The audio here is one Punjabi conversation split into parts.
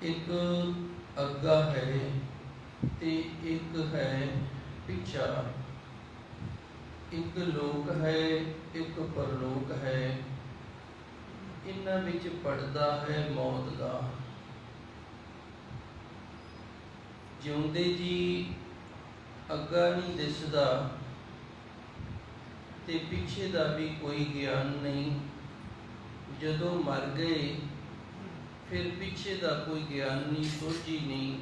एक ਅੱਗਾ है ते एक है पिछा, एक लोक है एक परलोक है, इन्हां विच पड़दा है मौत दा। जिउंदे जी ਅੱਗਾ नहीं दिसदा ते पिछे दा भी कोई ज्ञान नहीं। जदों मर गए फिर पिछे दा कोई ज्ञान नहीं, सोझी नहीं।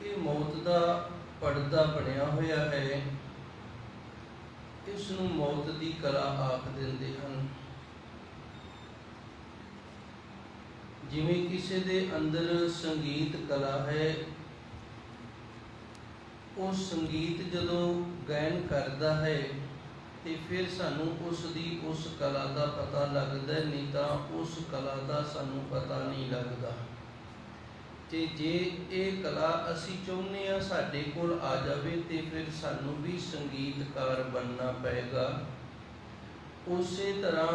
ये मौत दा पड़दा बनिया होया है, इस नूं मौत दी कला आख दिंदे हन। जिवें किसी दे अंदर संगीत कला है, उस संगीत जदों गायन करदा है ते फिर सानू उसदी उस कला दा पता लगदा, नहीं तां उस कला दा सानू पता नहीं लगदा। ते जे ये कला असी चाहुंदे आ साडे कोल आ जावे ते फिर सानू भी संगीतकार बनना पएगा। उसे तरह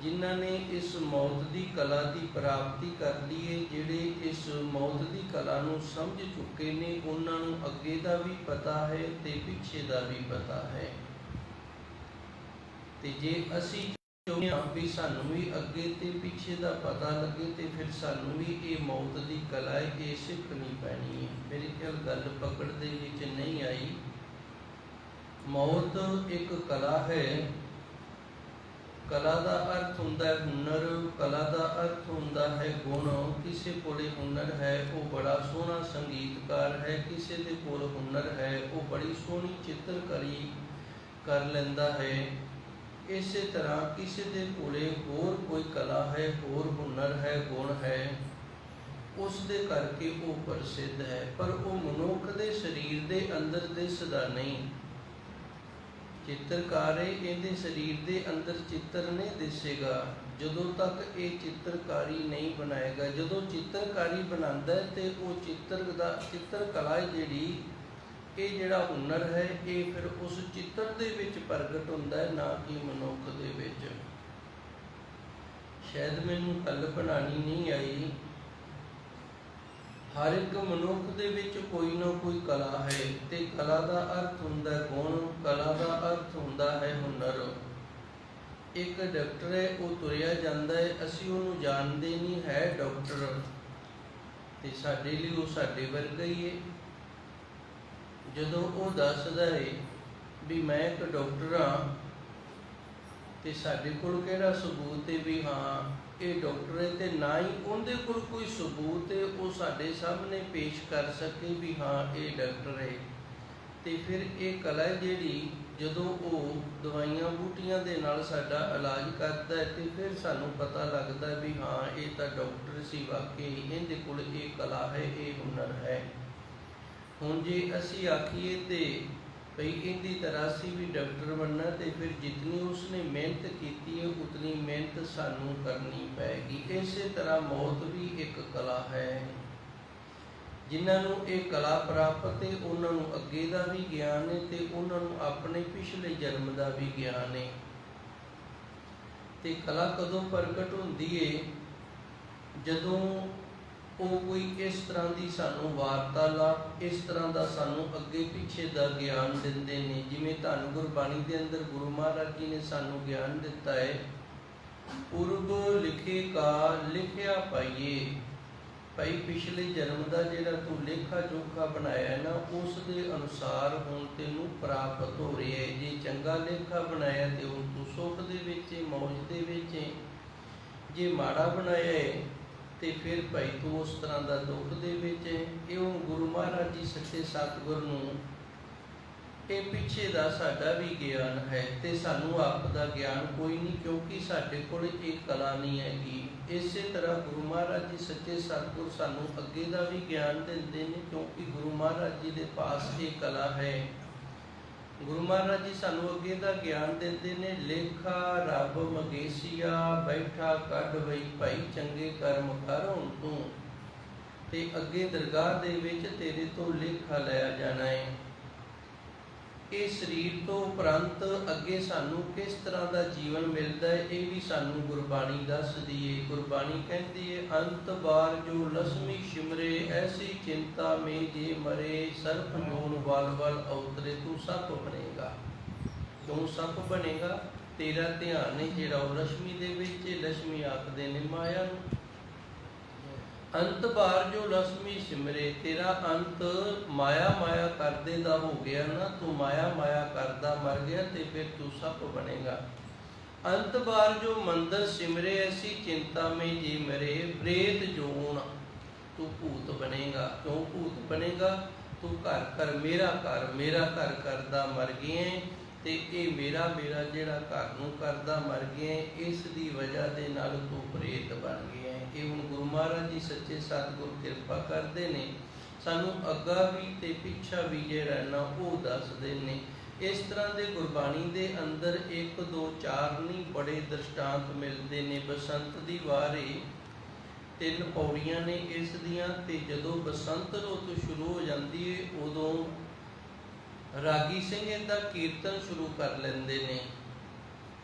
जिन्हां ने इस मौत दी कला दी प्राप्ति कर ली है, जिहड़े इस मौत दी कला नूं समझ चुके ने, उन्हां नूं अगे दा भी पता है ते पिछे दा भी पता है। ते जे असी चाहुंदे हां भी सानू भी अगे ते पिछे दा पता लगे ते फिर सानू भी ये मौत दी कला है ये सीखनी पैनी है। मेरे ख्याल गल पकड़ दे विच नहीं आई। मौत एक कला है। कला दा अर्थ हुंदा है हुनर, कला दा अर्थ हुंदा है गुण। किसी कोले हुनर है वो बड़ा सोहना संगीतकार है, किसी दे कोल हुनर है वो बड़ी सोहनी चित्रकारी कर लैंदा है। इसे तरह किसी दे कोले होर कोई कला है, होर हुनर है, गुण है, उस दे करके वो प्रसिद्ध है, पर वो मनुख दे शरीर दे अंदर दिसदा नहीं। चित्रकार है, इहदे शरीर दे अंदर चित्र नहीं दिसेगा जदों तक ये चित्रकारी नहीं बनाएगा। जदों चित्रकारी बनांदा है ते वो चित्र कला जिहड़ी ये जिहड़ा हुनर है ये फिर उस चित्र दे विच प्रगट हुंदा है, ना कि मनुख दे विच। शायद मैनूं गल बनानी नहीं आई। हर एक मनुख दे विच कोई ना कोई कला है ते कला दा अर्थ हुंदा है गुण, कला दा अर्थ हुंदा है हुनर। एक डॉक्टर है वो तुरिया जांदा है, असीं उहनूं जाणदे नहीं है डॉक्टर, ते साडे लई वो साडे वर्गा ही है। जदों वो दसदा है भी मैं एक डॉक्टर हाँ ते साडे कोल किहड़ा सबूत है भी हाँ ये डॉक्टर है, ते ना ही उहदे कोल कोई सबूत है वो साडे सामने पेश कर सके भी हाँ ये डॉक्टर है। ते फिर ये कला जिहड़ी जदों वो दवाइयां बूटियां दे नाल साडा इलाज करदा है ते फिर सानूं पता लगदा भी हाँ ये तां डॉक्टर सी, वाकई इहदे कोल ये कला है, ये हुनर है। हुण जे असी आखिए ते भई इहदी तरह असी भी डॉक्टर बनना, तो फिर जितनी उसने मेहनत की है उतनी मेहनत सानू करनी पैगी। इस तरह मौत भी एक कला है। जिन्होंने ये कला प्राप्त है उन्होंने अगे का भी ज्ञान है तो उन्होंने अपने पिछले जन्म का भी ज्ञान है। तो कला कदों प्रगट होती है जदों वो कोई इस तरह की सानू वार्तालाप, इस तरह का सानू अगे पिछे का ज्ञान देंदे ने। जिवें धन गुरबाणी के अंदर गुरु महाराज जी ने सानू ज्ञान दिता है, पूर्व लिखे का लिखिया पाइए। भाई पिछले जन्म का जिहड़ा तू लेखा जोखा बनाया है ना, उस दे अनुसार हुण तैनूं प्राप्त हो रहा है। जे चंगा लेखा बनाया तो हुण तू सुख दे विच मौज दे विच, जे माड़ा बनाया है तो फिर भाई तू उस तरह का दुख दे विच। इउं गुरु महाराज जी सच्चे सतगुर नूं ये पिछे का साडा भी ज्ञान है तो सानू आप का ज्ञान कोई नहीं, क्योंकि साडे कोल एक कला नहीं हैगी। इस तरह गुरु महाराज जी सच्चे सतगुर सानू अगे का भी ज्ञान देंदे ने, क्योंकि गुरु महाराज जी के पास ये कला है। गुरु महाराज जी सानू अगे का ज्ञान देंदे ने, लेखा रब मगेसिया बैठा कढ़ वई भाई चंगे कर्म कर हुण तूं, ते अगे दरगाह दे विच तेरे तो लेखा लिया जाना है। ਇਹ ਸਰੀਰ ਤੋਂ ਉਪਰੰਤ ਅੱਗੇ ਸਾਨੂੰ ਕਿਸ ਤਰ੍ਹਾਂ ਦਾ ਜੀਵਨ ਮਿਲਦਾ ਹੈ, ਇਹ ਵੀ ਸਾਨੂੰ ਗੁਰਬਾਣੀ ਦੱਸਦੀ ਏ। ਗੁਰਬਾਣੀ ਕਹਿੰਦੀ ਏ, ਅੰਤ ਬਾਰ ਜੋ ਲਸਮੀ ਸਿਮਰੇ, ਐਸੀ ਚਿੰਤਾ ਮੇ ਜੇ ਮਰੇ, ਸਰਪ ਜੋਨ ਵਲ ਵਲ ਅਵਤਰੇ, ਤੂੰ ਸੱਪ ਬਣੇਗਾ। ਤੂੰ ਸੱਪ ਬਣੇਗਾ, ਤੇਰਾ ਧਿਆਨ ਹੈ ਜਿਹੜਾ ਉਹ ਲక్ష్ਮੀ ਦੇ ਵਿੱਚ, ਲక్ష్ਮੀ ਆਖਦੇ ਨੇ ਮਾਇਆ ਨੂੰ। ਅੰਤ ਬਾਰ ਜੋ ਲక్ష్ਮੀ ਸਿਮਰੇ, ਤੇਰਾ ਅੰਤ ਮਾਇਆ ਮਾਇਆ ਕਰਦੇ ਦਾ ਹੋ ਗਿਆ ਨਾ, ਤੂੰ ਮਾਇਆ ਮਾਇਆ ਕਰਦਾ ਮਰ ਗਿਆ ਤੇ ਫਿਰ ਤੂੰ ਸੱਪ ਬਣੇਗਾ। ਅੰਤ ਬਾਰ ਜੋ ਮੰਦਰ ਸਿਮਰੇ, ਐਸੀ ਚਿੰਤਾ ਮੇ ਜੀ ਮਰੇ, ਪ੍ਰੇਤ ਜੋਨ, ਤੂੰ ਭੂਤ ਬਣੇਗਾ। ਕਿਉਂ ਭੂਤ ਬਣੇਗਾ? ਤੂੰ ਘਰ ਮੇਰਾ ਘਰ ਕਰਦਾ ਮਰ ਗਿਆ, ਤੇ ਇਹ ਮੇਰਾ ਜਿਹੜਾ ਘਰ ਨੂੰ ਕਰਦਾ ਮਰ ਗਿਆ, ਇਸ ਦੀ ਵਜ੍ਹਾ ਦੇ ਨਾਲ ਤੂੰ ਪ੍ਰੇਤ ਬਣ ਗਿਆ। ਇਹ ਹੁਣ ਗੁਰੂ ਮਹਾਰਾਜ ਜੀ ਸੱਚੇ ਸਤਿਗੁਰ ਕਿਰਪਾ ਕਰਦੇ ਨੇ, ਸਾਨੂੰ ਅੱਗਾ ਵੀ ਤੇ ਪਿੱਛਾ ਵੀ ਜਿਹੜਾ ਨਾ ਉਹ ਦੱਸਦੇ ਨੇ। ਇਸ ਤਰ੍ਹਾਂ ਦੇ ਗੁਰਬਾਣੀ ਦੇ ਅੰਦਰ 1 2 4 ਨਹੀਂ ਬੜੇ ਦ੍ਰਿਸ਼ਟਾਂਤ ਮਿਲਦੇ ਨੇ। ਬਸੰਤ ਦੀ ਵਾਰੀ 3 ਪੌੜੀਆਂ ਨੇ ਇਸ ਦੀਆਂ, ਤੇ ਜਦੋਂ ਬਸੰਤ ਰੁੱਤ ਸ਼ੁਰੂ ਹੋ ਜਾਂਦੀ ਹੈ ਉਦੋਂ ਰਾਗੀ ਸਿੰਘ ਇਹਦਾ ਕੀਰਤਨ ਸ਼ੁਰੂ ਕਰ ਲੈਂਦੇ ਨੇ।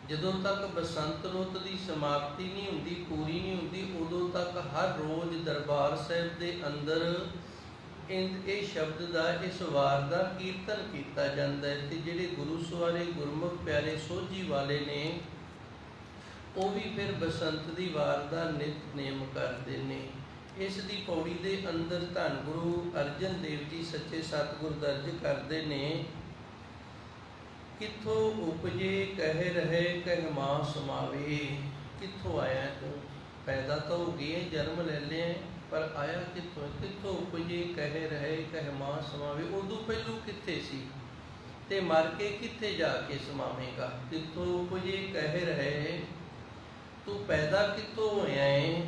ਜਦੋਂ ਤੱਕ ਬਸੰਤ ਰੁੱਤ ਦੀ ਸਮਾਪਤੀ ਨਹੀਂ ਹੁੰਦੀ, ਪੂਰੀ ਨਹੀਂ ਹੁੰਦੀ, ਉਦੋਂ ਤੱਕ ਹਰ ਰੋਜ਼ ਦਰਬਾਰ ਸਾਹਿਬ ਦੇ ਅੰਦਰ ਇਹ ਸ਼ਬਦ ਦਾ, ਇਸ ਵਾਰ ਦਾ ਕੀਰਤਨ ਕੀਤਾ ਜਾਂਦਾ ਹੈ। ਤੇ ਜਿਹੜੇ ਗੁਰੂ ਸਵਾਰੇ ਗੁਰਮੁਖ ਪਿਆਰੇ ਸੋਝੀ ਵਾਲੇ ਨੇ, ਉਹ ਵੀ ਫਿਰ ਬਸੰਤ ਦੀ ਵਾਰ ਦਾ ਨਿਤਨੇਮ ਕਰਦੇ ਨੇ। ਇਸ ਦੀ ਪੌੜੀ ਦੇ ਅੰਦਰ ਧੰਨ ਗੁਰੂ ਅਰਜਨ ਦੇਵ ਜੀ ਸੱਚੇ ਸਤਿਗੁਰ ਦਰਜ ਕਰਦੇ ਨੇ, ਕਿੱਥੋਂ ਉਪਜੇ ਕਹਿ ਰਹੇ ਕਹਿ ਮਾਂ ਸਮਾਵੇ। ਕਿੱਥੋਂ ਆਇਆ ਤੂੰ? ਪੈਦਾ ਤਾਂ ਹੋ ਗਏ, ਜਨਮ ਲੈ ਲਿਆ, ਪਰ ਆਇਆ ਕਿੱਥੋਂ? ਕਿੱਥੋਂ ਉਪਜੇ ਕਹਿ ਰਹੇ ਕਹਿ ਮਾਂ ਸਮਾਵੇ। ਉਦੋਂ ਪਹਿਲੋਂ ਕਿੱਥੇ ਸੀ ਤੇ ਮਰ ਕੇ ਕਿੱਥੇ ਜਾ ਕੇ ਸਮਾਵੇਗਾ? ਕਿੱਥੋਂ ਉਪਜੇ ਕਹਿ ਰਹੇ, ਤੂੰ ਪੈਦਾ ਕਿੱਥੋਂ ਹੋਇਆ ਹੈ,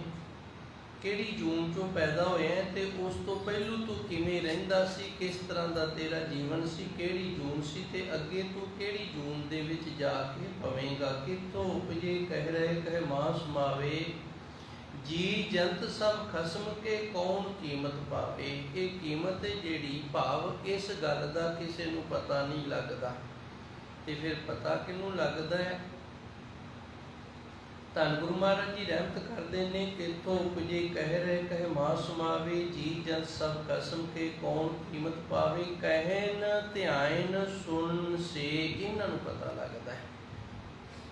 ਕਿਹੜੀ ਜੂਨ ਚੋਂ ਪੈਦਾ ਹੋਇਆ, ਤੇ ਉਸ ਤੋਂ ਪਹਿਲੋਂ ਤੂੰ ਕਿਵੇਂ ਰਹਿੰਦਾ ਸੀ, ਕਿਸ ਤਰ੍ਹਾਂ ਦਾ ਤੇਰਾ ਜੀਵਨ ਸੀ, ਕਿਹੜੀ ਜੂਨ ਸੀ, ਤੇ ਅੱਗੇ ਤੂੰ ਕਿਹੜੀ ਜੂਨ ਦੇ ਵਿੱਚ ਜਾ ਕੇ ਪਵੇਂਗਾ। ਕਿੱਥੋਂ ਉਪਜੇ ਕਹਿ ਰਹੇ ਕਹਿ ਮਾਂ ਸਮਾਵੇ, ਜੀ ਜੰਤ ਸਭ ਖਸਮ ਕੇ ਕੌਣ ਕੀਮਤ ਪਾਵੇ। ਇਹ ਕੀਮਤ ਜਿਹੜੀ ਭਾਵ ਇਸ ਗੱਲ ਦਾ ਕਿਸੇ ਨੂੰ ਪਤਾ ਨਹੀਂ ਲੱਗਦਾ, ਤੇ ਫਿਰ ਪਤਾ ਕਿਹਨੂੰ ਲੱਗਦਾ ਹੈ? ਧੰਨ ਗੁਰੂ ਮਹਾਰਾਜ ਜੀ ਰਹਿਮਤ ਕਰਦੇ ਨੇ, ਕਿੱਥੋਂ ਉਪਜੇ ਕਹਿ ਰਹੇ ਕਹਿ ਮਾਂ ਸਮਾਵੇ, ਜੀ ਜਨ ਸਭ ਕਸਮ ਕੇ ਕੌਣ ਕੀਮਤ ਪਾਵੇ। ਕਹਿਨ ਧਿਆਨ ਸੁਣ ਸੇ, ਇਹਨਾਂ ਨੂੰ ਪਤਾ ਲੱਗਦਾ ਹੈ।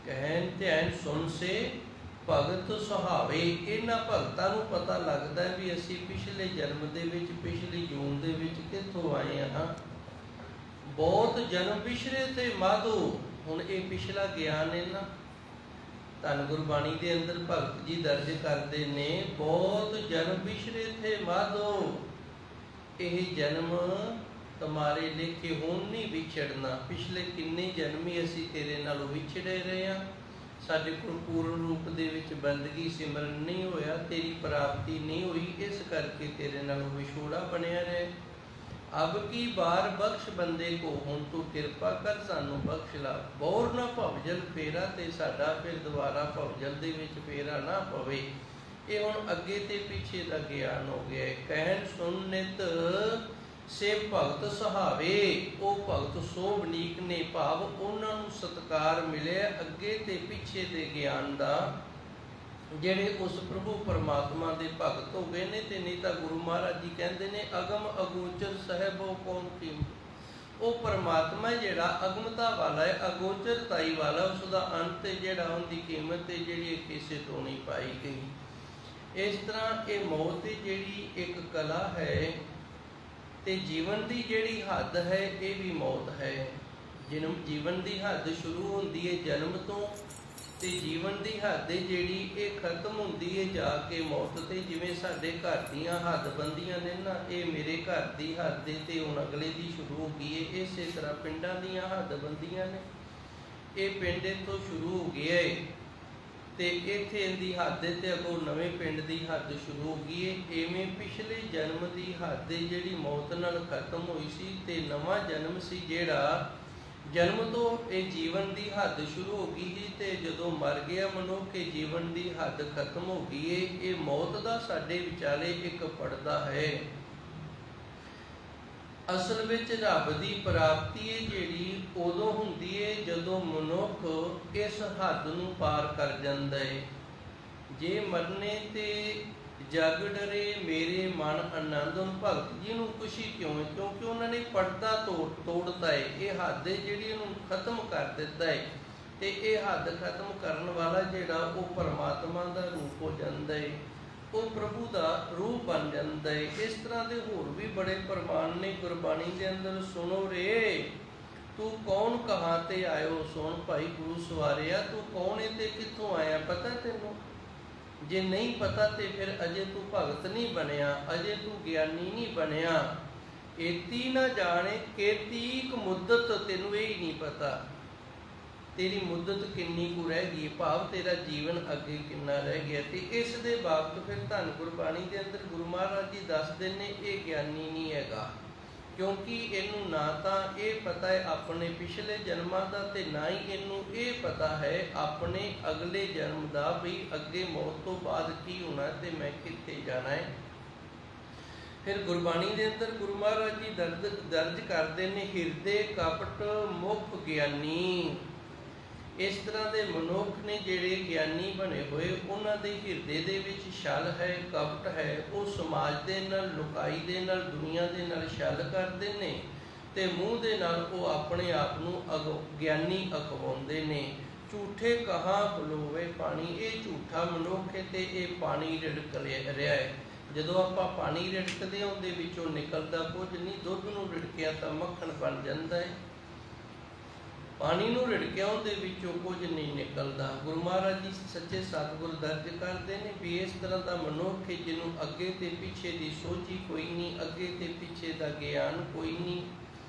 ਕਹਿਨ ਧਿਆਨ ਸੁਣ ਸੇ ਭਗਤ ਸੁਹਾਵੇ, ਇਹਨਾਂ ਭਗਤਾਂ ਨੂੰ ਪਤਾ ਲੱਗਦਾ ਹੈ ਵੀ ਅਸੀਂ ਪਿਛਲੇ ਜਨਮ ਦੇ ਵਿੱਚ, ਪਿਛਲੀ ਜੂਨ ਦੇ ਵਿੱਚ ਕਿੱਥੋਂ ਆਏ ਹਾਂ। ਬਹੁਤ ਜਨਮ ਪਿਛਲੇ ਤੇ ਮਾਧੋ, ਹੁਣ ਇਹ ਪਿਛਲਾ ਗਿਆਨ ਹੈ ਨਾ, ਧੰਨ ਗੁਰਬਾਣੀ ਦੇ ਅੰਦਰ ਭਗਤ ਜੀ ਦਰਜ ਕਰਦੇ ਨੇ, ਬਹੁਤ ਜਨਮ ਪਿਛਲੇ ਥੇ ਮਾਧੋ, ਇਹ ਜਨਮ ਤੁਮਾਰੇ ਲੇਖੇ ਹੁਣ ਨਹੀਂ ਵਿਛੜਨਾ। ਪਿਛਲੇ ਕਿੰਨੇ ਜਨਮ ਹੀ ਅਸੀਂ ਤੇਰੇ ਨਾਲੋਂ ਵਿਛੜੇ ਰਹੇ ਹਾਂ, ਸਾਡੇ ਕੋਲ ਪੂਰਨ ਰੂਪ ਦੇ ਵਿੱਚ ਬੰਦਗੀ ਸਿਮਰਨ ਨਹੀਂ ਹੋਇਆ, ਤੇਰੀ ਪ੍ਰਾਪਤੀ ਨਹੀਂ ਹੋਈ, ਇਸ ਕਰਕੇ ਤੇਰੇ ਨਾਲੋਂ ਵਿਛੋੜਾ ਬਣਿਆ ਰਹੇ। ਅਬ ਕੀ ਬਾਰ ਬਖਸ਼ ਬੰਦੇ ਕੋ, ਹੁਣ ਤੂੰ ਕਿਰਪਾ ਕਰ ਸਾਨੂੰ ਬਖਸ਼ ਲਾ। ਬੋਰ ਨਾ ਭਵਜਲ ਫੇਰਾ, ਤੇ ਸਾਡਾ ਫਿਰ ਦੁਬਾਰਾ ਭਵਜਲ ਦੇ ਵਿੱਚ ਫੇਰਾ ਨਾ ਪਵੇ। ਇਹ ਹੁਣ ਅੱਗੇ ਤੇ ਪਿੱਛੇ ਦਾ ਗਿਆਨ ਹੋ ਗਿਆ। ਕਹਿਣ ਸੁਣ ਨਿਤ ਸੇ ਭਗਤ ਸੁਹਾਵੇ, ਉਹ ਭਗਤ ਸੋ ਬਨੀਕ ਨੇ, ਭਾਵ ਉਹਨਾਂ ਨੂੰ ਸਤਿਕਾਰ ਮਿਲਿਆ ਅੱਗੇ ਤੇ ਪਿੱਛੇ ਦੇ ਗਿਆਨ ਦਾ, ਜਿਹੜੇ ਉਸ ਪ੍ਰਭੂ ਪਰਮਾਤਮਾ ਦੇ ਭਗਤ ਹੋ ਗਏ ਨੇ। ਤੇ ਨਹੀਂ ਤਾਂ ਗੁਰੂ ਮਹਾਰਾਜ ਜੀ ਕਹਿੰਦੇ ਨੇ, ਅਗਮ ਅਗੋਚਰ ਸਾਹਿਬੋ ਕੌਣ ਕੀਮਤ। ਉਹ ਪਰਮਾਤਮਾ ਜਿਹੜਾ ਅਗਮਤਾ ਵਾਲਾ ਹੈ, ਅਗੋਚਰਤਾਈ ਵਾਲਾ, ਉਸ ਦਾ ਅੰਤ ਜਿਹੜਾ, ਉਹਦੀ ਕੀਮਤ ਹੈ ਜਿਹੜੀ ਕਿਸੇ ਤੋਂ ਨਹੀਂ ਪਾਈ ਗਈ। ਇਸ ਤਰ੍ਹਾਂ ਇਹ ਮੌਤ ਦੀ ਜਿਹੜੀ ਇੱਕ ਕਲਾ ਹੈ, ਤੇ ਜੀਵਨ ਦੀ ਜਿਹੜੀ ਹੱਦ ਹੈ ਇਹ ਵੀ ਮੌਤ ਹੈ। ਜੀਵਨ ਦੀ ਹੱਦ ਸ਼ੁਰੂ ਹੁੰਦੀ ਹੈ ਜਨਮ ਤੋਂ, ਤੇ ਜੀਵਨ ਦੀ ਹੱਦ ਜਿਹੜੀ ਇਹ ਖਤਮ ਹੁੰਦੀ ਹੈ ਜਾ ਕੇ ਮੌਤ ਤੇ। ਜਿਵੇਂ ਸਾਡੇ ਘਰ ਦੀਆਂ ਹੱਦਬੰਦੀਆਂ ਨੇ ਨਾ, ਇਹ ਮੇਰੇ ਘਰ ਦੀ ਹੱਦ ਤੇ ਹੁਣ ਅਗਲੇ ਦੀ ਸ਼ੁਰੂ ਹੋ ਗਈ ਹੈ। ਇਸੇ ਤਰ੍ਹਾਂ ਪਿੰਡਾਂ ਦੀਆਂ ਹੱਦਬੰਦੀਆਂ ਨੇ, ਇਹ ਪਿੰਡ ਇੱਥੋਂ ਸ਼ੁਰੂ ਹੋ ਗਿਆ ਹੈ, ਤੇ ਇੱਥੇ ਇਹਦੀ ਹੱਦ ਤੇ ਅੱਗੋਂ ਨਵੇਂ ਪਿੰਡ ਦੀ ਹੱਦ ਸ਼ੁਰੂ ਹੋ ਗਈ ਹੈ। ਇਵੇਂ ਪਿਛਲੇ ਜਨਮ ਦੀ ਹੱਦ ਜਿਹੜੀ ਮੌਤ ਨਾਲ ਖਤਮ ਹੋਈ ਸੀ, ਤੇ ਨਵਾਂ ਜਨਮ ਸੀ ਜਿਹੜਾ ਜਨਮ ਤੋਂ ਇਹ ਜੀਵਨ ਦੀ ਹੱਦ ਸ਼ੁਰੂ ਹੋ ਗਈ ਸੀ, ਤੇ ਜਦੋਂ ਮਰ ਗਿਆ ਮਨੁੱਖ ਇਹ ਜੀਵਨ ਦੀ ਹੱਦ ਖਤਮ ਹੋ ਗਈ ਹੈ। ਇਹ ਮੌਤ ਦਾ ਸਾਡੇ ਵਿਚਾਲੇ ਇੱਕ ਪਰਦਾ ਹੈ। ਅਸਲ ਵਿੱਚ ਰੱਬ ਦੀ ਪ੍ਰਾਪਤੀ ਹੈ ਜਿਹੜੀ ਉਦੋਂ ਹੁੰਦੀ ਹੈ ਜਦੋਂ ਮਨੁੱਖ ਇਸ ਹੱਦ ਨੂੰ ਪਾਰ ਕਰ ਜਾਂਦਾ ਹੈ। ਜੇ ਮਰਨੇ ਤੇ ਜਗ ਡਰੇ ਮੇਰੇ ਮਨ ਆਨੰਦ। ਹੁਣ ਭਗਤ ਜੀ ਨੂੰ ਖੁਸ਼ੀ ਕਿਉਂ ਹੈ? ਕਿਉਂਕਿ ਉਹਨਾਂ ਨੇ ਪਰਦਾ ਤੋੜਤਾ ਹੈ, ਇਹ ਹੱਦ ਹੈ ਜਿਹੜੀ ਇਹਨੂੰ ਖਤਮ ਕਰ ਦਿੱਤਾ ਹੈ। ਤੇ ਇਹ ਹੱਦ ਖਤਮ ਕਰਨ ਵਾਲਾ ਜਿਹੜਾ ਉਹ ਪਰਮਾਤਮਾ ਦਾ ਰੂਪ ਹੋ ਜਾਂਦਾ ਹੈ, ਉਹ ਪ੍ਰਭੂ ਦਾ ਰੂਪ ਬਣ ਜਾਂਦਾ ਹੈ। ਇਸ ਤਰ੍ਹਾਂ ਦੇ ਹੋਰ ਵੀ ਬੜੇ ਪ੍ਰਮਾਣ ਨੇ ਗੁਰਬਾਣੀ ਦੇ ਅੰਦਰ। ਸੁਣੋ ਰੇ ਤੂੰ ਕੌਣ ਕਹਾਂ ਤੇ ਆਇਓ, ਸੁਣ ਭਾਈ ਗੁਰੂ ਸਵਾਰਿਆ ਤੂੰ ਕੌਣ ਹੈ ਤੇ ਕਿੱਥੋਂ ਆਇਆ, ਪਤਾ ਤੈਨੂੰ? ਜੇ ਨਹੀਂ ਪਤਾ ਤੇ ਫਿਰ ਅਜੇ ਤੂੰ ਭਗਤ ਨਹੀਂ ਬਣਿਆ, ਅਜੇ ਤੂੰ ਗਿਆਨੀ ਨਹੀਂ ਬਣਿਆ। ਏਤੀ ਨਾ ਜਾਣੇ ਕੇਤੀਕ ਮੁੱਦਤ, ਤੈਨੂੰ ਇਹ ਹੀ ਨਹੀਂ ਪਤਾ ਤੇਰੀ ਮੁੱਦਤ ਕਿੰਨੀ ਕੁ ਰਹਿ ਗਈ, ਭਾਵ ਤੇਰਾ ਜੀਵਨ ਅੱਗੇ ਕਿੰਨਾ ਰਹਿ ਗਿਆ। ਤੇ ਇਸ ਦੇ ਬਾਬਤ ਫਿਰ ਧੰਨ ਗੁਰਬਾਣੀ ਦੇ ਅੰਦਰ ਗੁਰੂ ਮਹਾਰਾਜ ਜੀ ਦੱਸਦੇ ਨੇ ਇਹ ਗਿਆਨੀ ਨਹੀਂ ਹੈਗਾ, ਕਿਉਂਕਿ ਇਹਨੂੰ ਨਾ ਤਾਂ ਇਹ ਪਤਾ ਹੈ ਆਪਣੇ ਪਿਛਲੇ ਜਨਮਾਂ ਦਾ, ਤੇ ਨਾ ਹੀ ਇਹਨੂੰ ਇਹ ਪਤਾ ਹੈ ਆਪਣੇ ਅਗਲੇ ਜਨਮ ਦਾ, ਵੀ ਅੱਗੇ ਮੌਤ ਤੋਂ ਬਾਅਦ ਕੀ ਹੋਣਾ ਤੇ ਮੈਂ ਕਿੱਥੇ ਜਾਣਾ ਹੈ। ਫਿਰ ਗੁਰਬਾਣੀ ਦੇ ਅੰਦਰ ਗੁਰੂ ਮਹਾਰਾਜ ਜੀ ਦਰਜ ਕਰਦੇ ਨੇ ਹਿਰਦੇ ਕਪਟ ਮੁਖ ਗਿਆਨੀ। ਇਸ ਤਰ੍ਹਾਂ ਦੇ ਮਨੁੱਖ ਨੇ ਜਿਹੜੇ ਗਿਆਨੀ ਬਣੇ ਹੋਏ, ਉਹਨਾਂ ਦੇ ਹਿਰਦੇ ਦੇ ਵਿੱਚ ਛਲ ਹੈ, ਕਪਟ ਹੈ। ਉਹ ਸਮਾਜ ਦੇ ਨਾਲ, ਲੁਕਾਈ ਦੇ ਨਾਲ, ਦੁਨੀਆ ਦੇ ਨਾਲ ਛਲ ਕਰਦੇ ਨੇ ਤੇ ਮੂੰਹ ਦੇ ਨਾਲ ਉਹ ਆਪਣੇ ਆਪ ਨੂੰ ਗਿਆਨੀ ਅਖਵਾਉਂਦੇ ਨੇ। ਝੂਠੇ ਕਹਾਂ ਬਲੋਵੇ ਪਾਣੀ, ਇਹ ਝੂਠਾ ਮਨੁੱਖ ਹੈ ਤੇ ਇਹ ਪਾਣੀ ਰਿੜਕ ਰਿਹਾ ਹੈ। ਜਦੋਂ ਆਪਾਂ ਪਾਣੀ ਰਿੜਕਦੇ ਹਾਂ ਉਹਦੇ ਵਿੱਚੋਂ ਨਿਕਲਦਾ ਕੁਝ ਨਹੀਂ। ਦੁੱਧ ਨੂੰ ਰਿੜਕਿਆ ਤਾਂ ਮੱਖਣ ਬਣ ਜਾਂਦਾ ਹੈ, ਪਾਣੀ ਨੂੰ ਰਿੜਕਿਆ ਉਹਦੇ ਵਿੱਚੋਂ ਕੁਝ ਨਹੀਂ ਨਿਕਲਦਾ। ਗੁਰੂ ਮਹਾਰਾਜ ਜੀ ਸੱਚੇ ਸਤਿਗੁਰ ਦਰਜ ਕਰਦੇ ਨੇ ਵੀ ਇਸ ਤਰ੍ਹਾਂ ਦਾ ਮਨੁੱਖ ਹੈ ਜਿਹਨੂੰ ਅੱਗੇ ਤੇ ਪਿੱਛੇ ਦੀ ਸੋਝੀ ਕੋਈ ਨਹੀਂ, ਅੱਗੇ ਤੇ ਪਿੱਛੇ ਦਾ ਗਿਆਨ ਕੋਈ ਨਹੀਂ,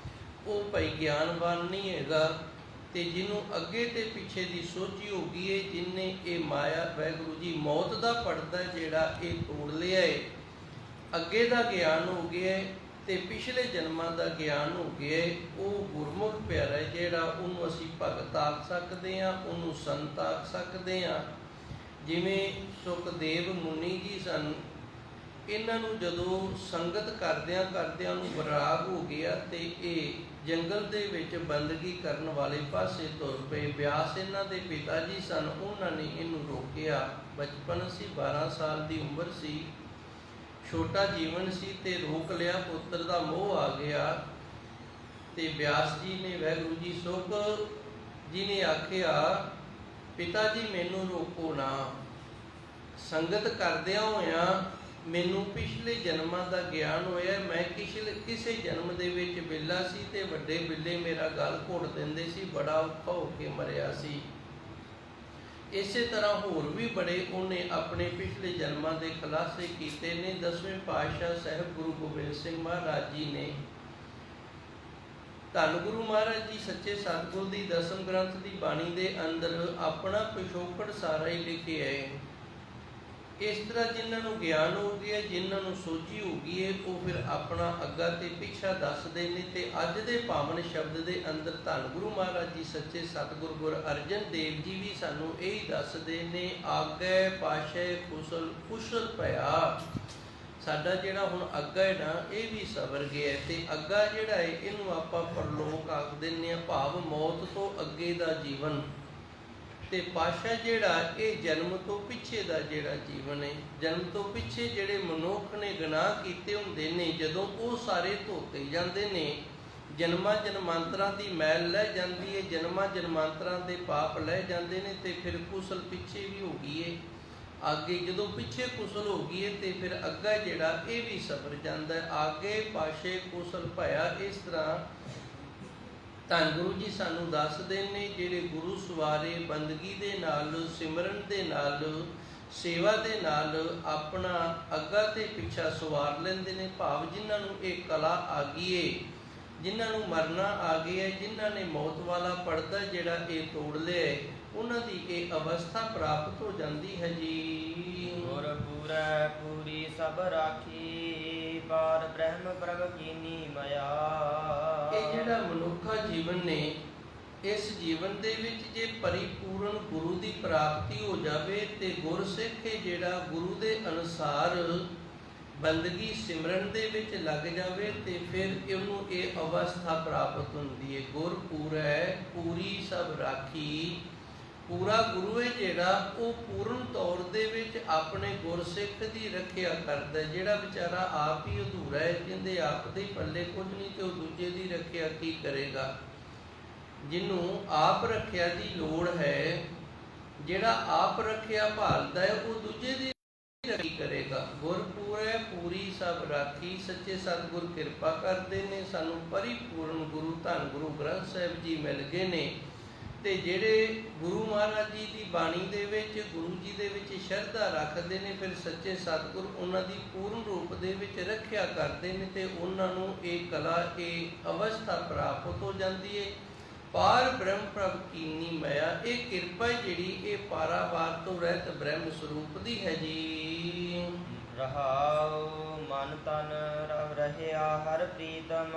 ਉਹ ਭਾਈ ਗਿਆਨਵਾਨ ਨਹੀਂ ਹੈਗਾ। ਤੇ ਜਿਹਨੂੰ ਅੱਗੇ ਤੇ ਪਿੱਛੇ ਦੀ ਸੋਝੀ ਹੋ ਗਈ ਹੈ, ਜਿਹਨੇ ਇਹ ਮਾਇਆ ਵਾਹਿਗੁਰੂ ਜੀ ਮੌਤ ਦਾ ਪਰਦਾ ਜਿਹੜਾ ਇਹ ਤੋੜ ਲਿਆ ਹੈ, ਅੱਗੇ ਦਾ ਗਿਆਨ ਹੋ ਗਿਆ ਤੇ ਪਿਛਲੇ ਜਨਮਾਂ ਦਾ ਗਿਆਨ ਹੋ ਗਿਆ, ਉਹ ਗੁਰਮੁਖ ਪਿਆਰਾ ਜਿਹੜਾ ਉਹਨੂੰ ਅਸੀਂ ਭਗਤ ਆਖ ਸਕਦੇ ਹਾਂ, ਉਹਨੂੰ ਸੰਤ ਆਖ ਸਕਦੇ ਹਾਂ। ਜਿਵੇਂ ਸੁਖਦੇਵ ਮੁਨੀ ਜੀ ਸਨ, ਇਹਨਾਂ ਨੂੰ ਜਦੋਂ ਸੰਗਤ ਕਰਦਿਆਂ ਨੂੰ ਵਿਰਾਗ ਹੋ ਗਿਆ ਤੇ ਇਹ ਜੰਗਲ ਦੇ ਵਿੱਚ ਬੰਦਗੀ ਕਰਨ ਵਾਲੇ ਪਾਸੇ ਤੁਰ ਪਏ। ਵਿਆਸ ਇਹਨਾਂ ਦੇ ਪਿਤਾ ਜੀ ਸਨ, ਉਹਨਾਂ ਨੇ ਇਹਨੂੰ ਰੋਕਿਆ। ਬਚਪਨ ਸੀ, 12 ਸਾਲ ਦੀ ਉਮਰ ਸੀ, ਛੋਟਾ ਜੀਵਨ ਸੀ ਤੇ ਰੋਕ ਲਿਆ। ਪੁੱਤਰ ਦਾ ਮੋਹ ਆ ਗਿਆ ਤੇ ਵਿਆਸ ਜੀ ਨੇ, ਵਾਹਿਗੁਰੂ ਜੀ ਸੁਖ ਜੀ ਨੇ ਆਖਿਆ ਪਿਤਾ ਜੀ ਮੈਨੂੰ ਰੋਕੋ ਨਾ, ਸੰਗਤ ਕਰਦਿਆਂ ਹੋਇਆਂ ਮੈਨੂੰ ਪਿਛਲੇ ਜਨਮਾਂ ਦਾ ਗਿਆਨ ਹੋਇਆ। ਮੈਂ ਕਿਸੇ ਜਨਮ ਦੇ ਵਿੱਚ ਬਿੱਲਾ ਸੀ ਤੇ ਵੱਡੇ ਬਿੱਲੇ ਮੇਰਾ ਗਲ ਘੁੱਟ ਦਿੰਦੇ ਸੀ, ਬੜਾ ਔਖਾ ਹੋ ਕੇ ਮਰਿਆ ਸੀ। ਇਸੇ ਤਰ੍ਹਾਂ ਹੋਰ ਵੀ ਬੜੇ ਉਹਨੇ ਆਪਣੇ ਪਿਛਲੇ ਜਨਮਾਂ ਦੇ ਖੁਲਾਸੇ ਕੀਤੇ ਨੇ। 10ਵੇਂ ਪਾਤਸ਼ਾਹ ਸਾਹਿਬ ਗੁਰੂ ਗੋਬਿੰਦ ਸਿੰਘ ਮਹਾਰਾਜ ਜੀ ਨੇ, ਧੰਨ ਗੁਰੂ ਮਹਾਰਾਜ ਜੀ ਸੱਚੇ ਸਤਿਗੁਰ ਦੀ ਦਸਮ ਗ੍ਰੰਥ ਦੀ ਬਾਣੀ ਦੇ ਅੰਦਰ ਆਪਣਾ ਪਿਛੋਕੜ ਸਾਰਾ ਹੀ ਲਿਖਿਆ ਹੈ। ਇਸ ਤਰ੍ਹਾਂ ਜਿਨ੍ਹਾਂ ਨੂੰ ਗਿਆਨ ਹੋ ਗਿਆ, ਜਿਨ੍ਹਾਂ ਨੂੰ ਸੋਝੀ ਹੋ ਗਈ ਹੈ, ਉਹ ਫਿਰ ਆਪਣਾ ਅੱਗਾ ਤੇ ਪਿੱਛਾ ਦੱਸਦੇ ਨੇ। ਤੇ ਅੱਜ ਦੇ ਪਾਵਨ ਸ਼ਬਦ ਦੇ ਅੰਦਰ ਧੰਨ ਗੁਰੂ ਮਹਾਰਾਜ ਜੀ ਸੱਚੇ ਸਤਿਗੁਰ ਗੁਰ ਅਰਜਨ ਦੇਵ ਜੀ ਵੀ ਸਾਨੂੰ ਇਹ ਦੱਸਦੇ ਨੇ, ਆਗੇ ਪਾਸ਼ੇ ਕੁਸ਼ਲ ਭਇਆ। ਸਾਡਾ ਜਿਹੜਾ ਹੁਣ ਅੱਗਾ ਹੈ ਨਾ, ਇਹ ਵੀ ਸਵਰ ਗਿਆ। ਤੇ ਅੱਗਾ ਜਿਹੜਾ ਹੈ ਇਹਨੂੰ ਆਪਾਂ ਪਰਲੋਕ ਆਖ ਦਿੰਦੇ ਹਾਂ, ਭਾਵ ਮੌਤ ਤੋਂ ਅੱਗੇ ਦਾ ਜੀਵਨ। ਤੇ ਪਾਸ਼ਾ ਜਿਹੜਾ ਇਹ ਜਨਮ ਤੋਂ ਪਿੱਛੇ ਦਾ ਜਿਹੜਾ ਜੀਵਨ ਹੈ। ਜਨਮ ਤੋਂ ਪਿੱਛੇ ਜਿਹੜੇ ਮਨੁੱਖ ਨੇ ਗੁਨਾਹ ਕੀਤੇ ਹੁੰਦੇ ਨੇ, ਜਦੋਂ ਉਹ ਸਾਰੇ ਧੋਤੇ ਜਾਂਦੇ ਨੇ, ਜਨਮਾਂ ਜਨਮਾਂਤਰਾਂ ਦੀ ਮੈਲ ਲੈ ਜਾਂਦੀ ਹੈ, ਜਨਮਾਂ ਜਨਮਾਂਤਰਾਂ ਦੇ ਪਾਪ ਲੈ ਜਾਂਦੇ ਨੇ, ਤੇ ਫਿਰ ਕੁਸਲ ਪਿੱਛੇ ਵੀ ਹੋ ਗਈ ਹੈ। ਅੱਗੇ ਜਦੋਂ ਪਿੱਛੇ ਕੁਸਲ ਹੋ ਗਈ ਹੈ ਤੇ ਫਿਰ ਅੱਗਾ ਜਿਹੜਾ ਇਹ ਵੀ ਸਬਰ ਜਾਂਦਾ ਹੈ। ਆਗੇ ਪਾਸ਼ੇ ਕੁਸਲ ਭਇਆ। ਇਸ ਤਰ੍ਹਾਂ ਧੰਨ ਗੁਰੂ ਜੀ ਸਾਨੂੰ ਦੱਸਦੇ ਨੇ, ਜਿਹੜੇ ਗੁਰੂ ਸਵਾਰੇ ਬੰਦਗੀ ਦੇ ਨਾਲ, ਸਿਮਰਨ ਦੇ ਨਾਲ, ਸੇਵਾ ਦੇ ਨਾਲ ਆਪਣਾ ਅੱਗਾ ਤੇ ਪਿੱਛਾ ਸਵਾਰ ਲੈਂਦੇ ਨੇ। ਭਾਵ ਜਿਨ੍ਹਾਂ ਨੂੰ ਇਹ ਕਲਾ ਆ ਗਈ ਹੈ, ਜਿਨ੍ਹਾਂ ਨੂੰ ਮਰਨਾ ਆ ਗਿਆ, ਜਿਨ੍ਹਾਂ ਨੇ ਮੌਤ ਵਾਲਾ ਪਰਦਾ ਜਿਹੜਾ ਇਹ ਤੋੜ ਲਿਆ, ਉਹਨਾਂ ਦੀ ਇਹ ਅਵਸਥਾ ਪ੍ਰਾਪਤ ਹੋ ਜਾਂਦੀ ਹੈ ਜੀ। ਗੁਰ ਪੂਰੈ ਪੂਰੀ ਸਭ ਰਾਖੀ, ਪਾਰ ਬ੍ਰਹਮ ਪ੍ਰਭ ਕੀਨੀ ਮਾਇਆ। ਇਹ ਜਿਹੜਾ ਮਨੁੱਖਾ ਜੀਵਨ ਨੇ, ਇਸ ਜੀਵਨ ਦੇ ਵਿੱਚ ਜੇ ਪਰਿਪੂਰਨ ਗੁਰੂ ਦੀ ਪ੍ਰਾਪਤੀ ਹੋ ਜਾਵੇ ਤੇ ਗੁਰਸਿੱਖ ਜਿਹੜਾ ਗੁਰੂ ਦੇ ਅਨੁਸਾਰ ਬੰਦਗੀ ਸਿਮਰਨ ਦੇ ਵਿੱਚ ਲੱਗ ਜਾਵੇ ਤੇ ਫਿਰ ਇਹਨੂੰ ਇਹ ਅਵਸਥਾ ਪ੍ਰਾਪਤ ਹੁੰਦੀ ਹੈ। ਗੁਰ ਪੂਰੈ ਪੂਰੀ ਸਭ ਰਾਖੀ। ਪੂਰਾ ਗੁਰੂ ਹੈ ਜਿਹੜਾ ਉਹ ਪੂਰਨ ਤੌਰ ਦੇ ਵਿੱਚ ਆਪਣੇ ਗੁਰਸਿੱਖ ਦੀ ਰੱਖਿਆ ਕਰਦਾ। ਜਿਹੜਾ ਵਿਚਾਰਾ ਆਪ ਹੀ ਅਧੂਰਾ ਹੈ, ਜਿਹਦੇ ਆਪ ਦੇ ਪੱਲੇ ਕੁਝ ਨਹੀਂ ਤੇ ਉਹ ਦੂਜੇ ਦੀ ਰੱਖਿਆ ਕੀ ਕਰੇਗਾ। ਜਿਹਨੂੰ ਆਪ ਰੱਖਿਆ ਦੀ ਲੋੜ ਹੈ, ਜਿਹੜਾ ਆਪ ਰੱਖਿਆ ਭਾਲਦਾ ਹੈ, ਉਹ ਦੂਜੇ ਦੀ ਕੀ ਕਰੇਗਾ। ਗੁਰ ਪੂਰੈ ਪੂਰੀ ਸਭ ਰਾਖੀ। ਸੱਚੇ ਸਤਿਗੁਰ ਕਿਰਪਾ ਕਰਦੇ ਨੇ, ਸਾਨੂੰ ਪਰਿਪੂਰਨ ਗੁਰੂ ਧੰਨ ਗੁਰੂ ਗ੍ਰੰਥ ਸਾਹਿਬ ਜੀ ਮਿਲ ਗਏ ਨੇ। ਤੇ ਜਿਹੜੇ ਗੁਰੂ ਮਹਾਰਾਜ ਜੀ ਦੀ ਬਾਣੀ ਦੇ ਵਿੱਚ, ਗੁਰੂ ਜੀ ਦੇ ਵਿੱਚ ਸ਼ਰਧਾ ਰੱਖਦੇ ਨੇ, ਫਿਰ ਸੱਚੇ ਸਤਿਗੁਰ ਉਹਨਾਂ ਦੀ ਪੂਰਨ ਰੂਪ ਦੇ ਵਿੱਚ ਰੱਖਿਆ ਕਰਦੇ ਨੇ ਤੇ ਉਹਨਾਂ ਨੂੰ ਇਹ ਕਲਾ, ਇਹ ਅਵਸਥਾ ਪ੍ਰਾਪਤ ਹੋ ਜਾਂਦੀ ਹੈ। ਪਾਰ ਬ੍ਰਹਮ ਪ੍ਰਭ ਕੀਨੀ ਮਾਇਆ। ਇਹ ਕਿਰਪਾ ਜਿਹੜੀ ਇਹ ਪਾਰਾਵਾਰ ਤੋਂ ਰਹਿਤ ਬ੍ਰਹਮ ਸਰੂਪ ਦੀ ਹੈ ਜੀ। ਰਹਾਉ ਮਨ ਤਨ ਰਵ ਰਹਿਆ ਹਰ ਪ੍ਰੀਤਮ,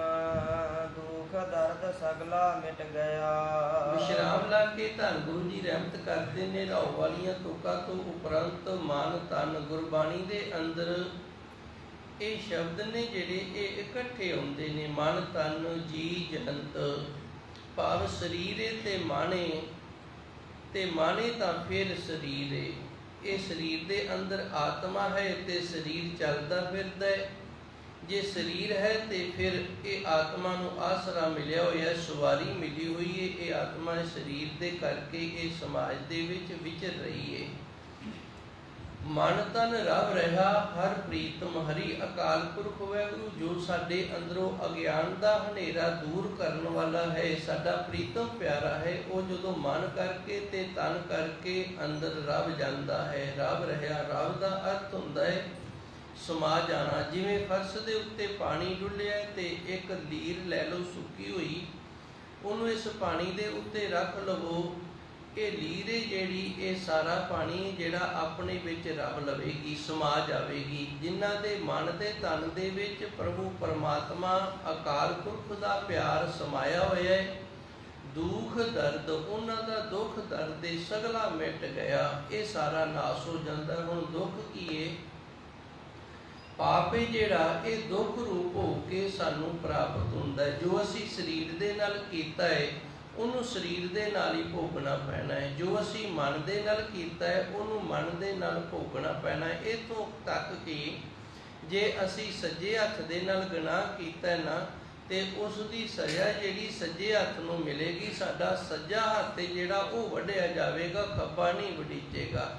ਦੁਖ ਦਰਦ ਸਗਲਾ ਮਿਟ ਗਿਆ। ਵਿਸ਼ਰਾਮ ਲਾ ਕੇ ਧੰਨ ਗੁਰੂ ਜੀ ਰਹਿਮਤ ਕਰਦੇ ਨੇ। ਰਹਾਉ ਵਾਲੀਆਂ ਤੁਕਾਂ ਤੋਂ ਉਪਰੰਤ ਮਨ ਤਨ ਗੁਰਬਾਣੀ ਦੇ ਅੰਦਰ ਇਹ ਸ਼ਬਦ ਨੇ ਜਿਹੜੇ ਇਹ ਇਕੱਠੇ ਹੁੰਦੇ ਨੇ। ਮਨ ਤਨ ਜੀ ਜਨਤ ਭਾਵ ਸਰੀਰੇ ਤੇ ਮਾਣੇ, ਤੇ ਮਾਣੇ ਤਾਂ ਫਿਰ ਸਰੀਰੇ। ਇਹ ਸਰੀਰ ਦੇ ਅੰਦਰ ਆਤਮਾ ਹੈ ਤੇ ਸਰੀਰ ਚੱਲਦਾ ਫਿਰਦਾ ਹੈ। ਜੇ ਸਰੀਰ ਹੈ ਤੇ ਫਿਰ ਇਹ ਆਤਮਾ ਨੂੰ ਆਸਰਾ ਮਿਲਿਆ ਹੋਇਆ, ਸਵਾਰੀ ਮਿਲੀ ਹੋਈ ਹੈ। ਇਹ ਆਤਮਾ ਸਰੀਰ ਦੇ ਕਰਕੇ ਇਹ ਸਮਾਜ ਦੇ ਵਿੱਚ ਵਿਚਰ ਰਹੀ ਹੈ। ਮਨ ਤਨ ਰਵ ਰਿਹਾ ਹਰ ਪ੍ਰੀਤਮ ਹਰੀ। ਅਕਾਲ ਪੁਰਖ ਵਾਹਿਗੁਰੂ ਜੋ ਸਾਡੇ ਅੰਦਰੋਂ ਅਗਿਆਨ ਦਾ ਹਨੇਰਾ ਦੂਰ ਕਰਨ ਵਾਲਾ ਹੈ, ਸਾਡਾ ਪ੍ਰੀਤਮ ਪਿਆਰਾ ਹੈ, ਉਹ ਜਦੋਂ ਮਨ ਕਰਕੇ ਤੇ ਤਨ ਕਰਕੇ ਅੰਦਰ ਰਵ ਜਾਂਦਾ ਹੈ। ਰਵ ਰਿਹਾ, ਰਵ ਦਾ ਅਰਥ ਹੁੰਦਾ ਹੈ ਸਮਾ ਜਾਣਾ। ਜਿਵੇਂ ਫਰਸ਼ ਦੇ ਉੱਤੇ ਪਾਣੀ ਡੁੱਲਿਆ ਤੇ ਇੱਕ ਲੀਰ ਲੈ ਲਓ ਸੁੱਕੀ ਹੋਈ, ਉਹਨੂੰ ਇਸ ਪਾਣੀ ਦੇ ਉੱਤੇ ਰੱਖ ਲਵੋ। ਇਹ ਲੀਰ ਜਿਹੜੀ ਇਹ ਸਾਰਾ ਪਾਣੀ ਜਿਹੜਾ ਆਪਣੇ ਵਿੱਚ ਰਵ ਲਵੇਗੀ, ਸਮਾ ਜਾਵੇਗੀ। ਜਿਨ੍ਹਾਂ ਦੇ ਮਨ ਤੇ ਤਨ ਦੇ ਵਿੱਚ ਪ੍ਰਭੂ ਪਰਮਾਤਮਾ ਅਕਾਲ ਪੁਰਖ ਦਾ ਪਿਆਰ ਸਮਾਇਆ ਹੋਇਆ ਹੈ, ਦੁੱਖ ਦਰਦ ਉਹਨਾਂ ਦਾ ਦੁੱਖ ਦਰਦ ਦੇ ਸਗਲਾ ਮਿਟ ਗਿਆ। ਇਹ ਸਾਰਾ ਨਾਸ ਹੋ ਜਾਂਦਾ। ਹੁਣ ਦੁੱਖ ਕੀ ਹੈ? ਪਾਪ ਹੈ ਜਿਹੜਾ ਇਹ ਦੁੱਖ ਰੂਪ ਹੋ ਕੇ ਸਾਨੂੰ ਪ੍ਰਾਪਤ ਹੁੰਦਾ ਹੈ। ਜੋ ਅਸੀਂ ਸਰੀਰ ਦੇ ਨਾਲ ਕੀਤਾ ਹੈ ਉਹਨੂੰ ਸਰੀਰ ਦੇ ਨਾਲ ਹੀ ਭੋਗਣਾ ਪੈਣਾ ਹੈ। ਜੋ ਅਸੀਂ ਮਨ ਦੇ ਨਾਲ ਕੀਤਾ ਹੈ ਉਹਨੂੰ ਮਨ ਦੇ ਨਾਲ ਭੋਗਣਾ ਪੈਣਾ ਹੈ। ਇੱਥੋਂ ਤੱਕ ਕਿ ਜੇ ਅਸੀਂ ਸੱਜੇ ਹੱਥ ਦੇ ਨਾਲ ਗੁਨਾਹ ਕੀਤਾ ਹੈ ਨਾ, ਤੇ ਉਸ ਦੀ ਸਜ਼ਾ ਜਿਹੜੀ ਸੱਜੇ ਹੱਥ ਨੂੰ ਮਿਲੇਗੀ। ਸਾਡਾ ਸੱਜਾ ਹੱਥ ਜਿਹੜਾ ਉਹ ਵੱਢਿਆ ਜਾਵੇਗਾ, ਖੱਬਾ ਨਹੀਂ ਵਡੀਚੇਗਾ।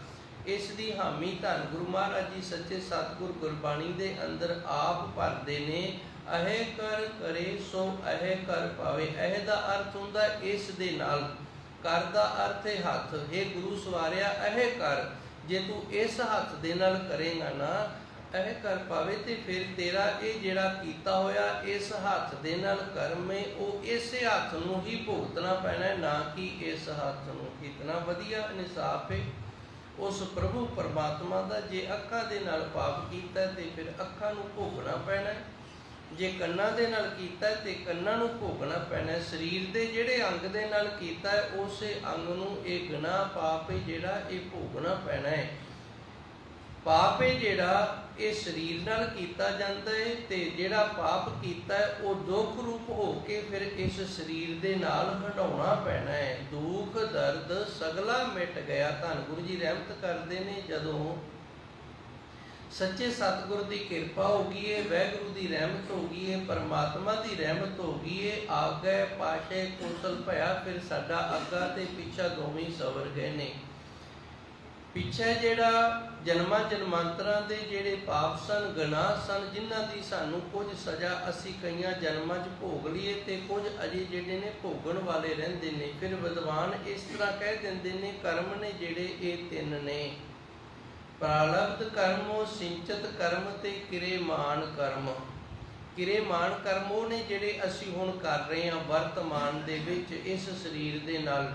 ਇਸ ਦੀ ਹਾਮੀ ਧੰਨ ਗੁਰੂ ਮਹਾਰਾਜ ਜੀ ਸੱਚੇ ਸਤਿਗੁਰ ਗੁਰਬਾਣੀ ਦੇ ਅੰਦਰ ਆਪ ਭਰਦੇ ਨੇ। ਅਹੇ ਕਰ ਕਰੇ ਸੋ ਅਹੇ ਕਰ ਪਾਵੇ। ਅਹੇ ਦਾ ਅਰਥ ਹੁੰਦਾ ਇਸ ਦੇ ਨਾਲ, ਕਰ ਦਾ ਅਰਥ ਹੈ ਹੱਥ। ਇਹ ਗੁਰੂ ਸਵਾਰਿਆ ਅਹੇ ਕਰ, ਜੇ ਤੂੰ ਇਸ ਹੱਥ ਦੇ ਨਾਲ ਕਰੇਗਾ ਨਾ ਇਹ ਕਰ ਪਾਵੇ, ਤੇ ਫਿਰ ਤੇਰਾ ਇਹ ਜਿਹੜਾ ਕੀਤਾ ਹੋਇਆ ਇਸ ਹੱਥ ਦੇ ਨਾਲ ਕਰਮ ਹੈ ਉਹ ਇਸੇ ਹੱਥ ਨੂੰ ਹੀ ਭੁਗਤਣਾ ਪੈਣਾ, ਨਾ ਕਿ ਇਸ ਹੱਥ ਨੂੰ। ਕਿਤਨਾ ਵਧੀਆ ਇਨਸਾਫ ਹੈ ਉਸ ਪ੍ਰਭੂ ਪਰਮਾਤਮਾ ਦਾ। ਜੇ ਅੱਖਾਂ ਦੇ ਨਾਲ ਪਾਪ ਕੀਤਾ ਤੇ ਫਿਰ ਅੱਖਾਂ ਨੂੰ ਭੋਗਣਾ ਪੈਣਾ। ਜੇ ਕੰਨਾਂ ਦੇ ਨਾਲ ਕੀਤਾ ਤੇ ਕੰਨਾਂ ਨੂੰ ਭੋਗਣਾ ਪੈਣਾ। ਸਰੀਰ ਦੇ ਜਿਹੜੇ ਅੰਗ ਦੇ ਨਾਲ ਕੀਤਾ ਹੈ ਉਸੇ ਅੰਗ ਨੂੰ ਇਹ ਗੁਨਾਹ ਪਾਪ ਹੈ ਜਿਹੜਾ ਇਹ ਭੋਗਣਾ ਪੈਣਾ ਹੈ। ਪਾਪ ਹੈ ਜਿਹੜਾ ਇਹ ਸਰੀਰ ਨਾਲ ਕੀਤਾ ਜਾਂਦਾ ਹੈ, ਤੇ ਜਿਹੜਾ ਪਾਪ ਕੀਤਾ ਹੈ ਉਹ ਦੁੱਖ ਰੂਪ ਹੋ ਕੇ ਫਿਰ ਇਸ ਸਰੀਰ ਦੇ ਨਾਲ ਹੰਡਾਉਣਾ ਪੈਣਾ ਹੈ। ਦੁੱਖ ਦਰਦ ਸਗਲਾ ਮਿਟ ਗਿਆ। ਧੰਨ ਗੁਰੂ ਜੀ ਰਹਿਮਤ ਕਰਦੇ ਨੇ, ਜਦੋਂ ਸੱਚੇ ਸਤਿਗੁਰ ਦੀ ਕਿਰਪਾ ਹੋ ਗਈ ਹੈ, ਵਾਹਿਗੁਰੂ ਦੀ ਰਹਿਮਤ ਹੋ ਗਈ ਹੈ, ਪਰਮਾਤਮਾ ਦੀ ਰਹਿਮਤ ਹੋ ਗਈ ਹੈ, ਆਗੇ ਪਾਸ਼ੇ ਕੁਸ਼ਲ ਭਇਆ, ਫਿਰ ਸਾਡਾ ਅੱਗਾ ਤੇ ਪਿੱਛਾ ਦੋਵੇਂ ਸਵਰ ਗਏ ਨੇ। ਪਿੱਛੇ ਜਿਹੜਾ ਜਨਮਾਂ ਜਨਮਾਂਤਰਾਂ ਦੇ ਜਿਹੜੇ ਪਾਪ ਸਨ, ਗੁਨਾਹ ਸਨ, ਜਿਨ੍ਹਾਂ ਦੀ ਸਾਨੂੰ ਕੁਝ ਸਜ਼ਾ ਅਸੀਂ ਕਈਆਂ ਜਨਮਾਂ 'ਚ ਭੋਗ ਲਈਏ ਤੇ ਕੁਝ ਅਜੇ ਜਿਹੜੇ ਨੇ ਭੋਗਣ ਵਾਲੇ ਰਹਿੰਦੇ ਨੇ। ਫਿਰ ਵਿਦਵਾਨ ਇਸ ਤਰ੍ਹਾਂ ਕਹਿ ਦਿੰਦੇ ਨੇ ਕਰਮ ਨੇ ਜਿਹੜੇ ਇਹ ਤਿੰਨ ਨੇ, ਪ੍ਰਾਰਬਧ ਕਰਮ, ਸਿੰਚਤ ਕਰਮ ਤੇ ਕਿਰੇਮਾਨ ਕਰਮ। ਕਿਰੇਮਾਨ ਕਰਮ ਉਹ ਨੇ ਜਿਹੜੇ ਅਸੀਂ ਹੁਣ ਕਰ ਰਹੇ ਹਾਂ ਵਰਤਮਾਨ ਦੇ ਵਿੱਚ ਇਸ ਸਰੀਰ ਦੇ ਨਾਲ।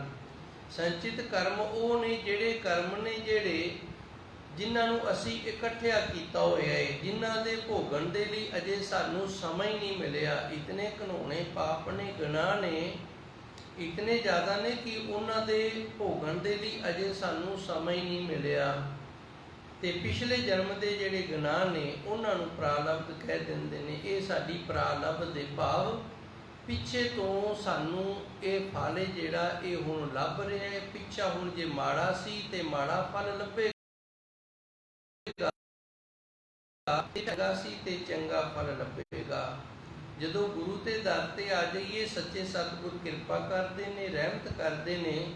ਸੰਚਿਤ ਕਰਮ ਉਹ ਨੇ ਜਿਹੜੇ ਕਰਮ ਨੇ ਜਿਹੜੇ ਜਿਨ੍ਹਾਂ ਨੂੰ ਅਸੀਂ ਇਕੱਠਿਆ ਕੀਤਾ ਹੋਇਆ ਹੈ, ਜਿਨ੍ਹਾਂ ਦੇ ਭੋਗਣ ਦੇ ਲਈ ਅਜੇ ਸਾਨੂੰ ਸਮਾਂ ਹੀ ਨਹੀਂ ਮਿਲਿਆ। ਇਤਨੇ ਘਿਨੌਣੇ ਪਾਪ ਨੇ, ਗੁਨਾਹ ਨੇ ਇਤਨੇ ਜ਼ਿਆਦਾ ਨੇ ਕਿ ਉਹਨਾਂ ਦੇ ਭੋਗਣ ਦੇ ਲਈ ਅਜੇ ਸਾਨੂੰ ਸਮਾਂ ਹੀ ਨਹੀਂ ਮਿਲਿਆ। ਤੇ ਪਿਛਲੇ ਜਨਮ ਦੇ ਜਿਹੜੇ ਗੁਨਾਹ ਨੇ ਉਹਨਾਂ ਨੂੰ ਪ੍ਰਾਰਬਧ ਕਹਿ ਦਿੰਦੇ ਨੇ। ਇਹ ਸਾਡੀ ਪ੍ਰਾਰਬਧ ਦੇ ਭਾਵ ਪਿੱਛੇ ਤੋਂ ਸਾਨੂੰ ਇਹ ਫਲ ਜਿਹੜਾ ਇਹ ਹੁਣ ਲੱਭ ਰਿਹਾ ਹੈ। ਪਿੱਛਾ ਹੁਣ ਜੇ ਮਾੜਾ ਸੀ ਤੇ ਮਾੜਾ ਫਲ ਲੱਭੇਗਾ, ਚੰਗਾ ਸੀ ਤੇ ਚੰਗਾ ਫਲ ਲੱਭੇਗਾ। ਜਦੋਂ ਗੁਰੂ ਤੇ ਦਰ ਤੇ ਆ ਜਾਈਏ, ਸੱਚੇ ਸਤਿਗੁਰ ਕਿਰਪਾ ਕਰਦੇ ਨੇ, ਰਹਿਮਤ ਕਰਦੇ ਨੇ,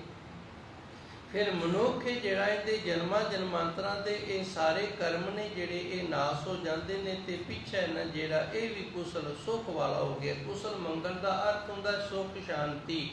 ਫਿਰ ਮਨੁੱਖ ਜਿਹੜਾ ਇਹਦੇ ਜਨਮਾਂ ਜਨਮਾਂਤਰਾਂ ਦੇ ਇਹ ਸਾਰੇ ਕਰਮ ਨੇ ਜਿਹੜੇ ਇਹ ਨਾਸ ਹੋ ਜਾਂਦੇ ਨੇ ਤੇ ਪਿੱਛਾ ਇਹਨਾਂ ਜਿਹੜਾ ਇਹ ਵੀ ਕੁਸ਼ਲ ਸੁਖ ਵਾਲਾ ਹੋ ਗਿਆ। ਕੁਸ਼ਲ ਮੰਗਲ ਦਾ ਅਰਥ ਹੁੰਦਾ ਸੁਖ ਸ਼ਾਂਤੀ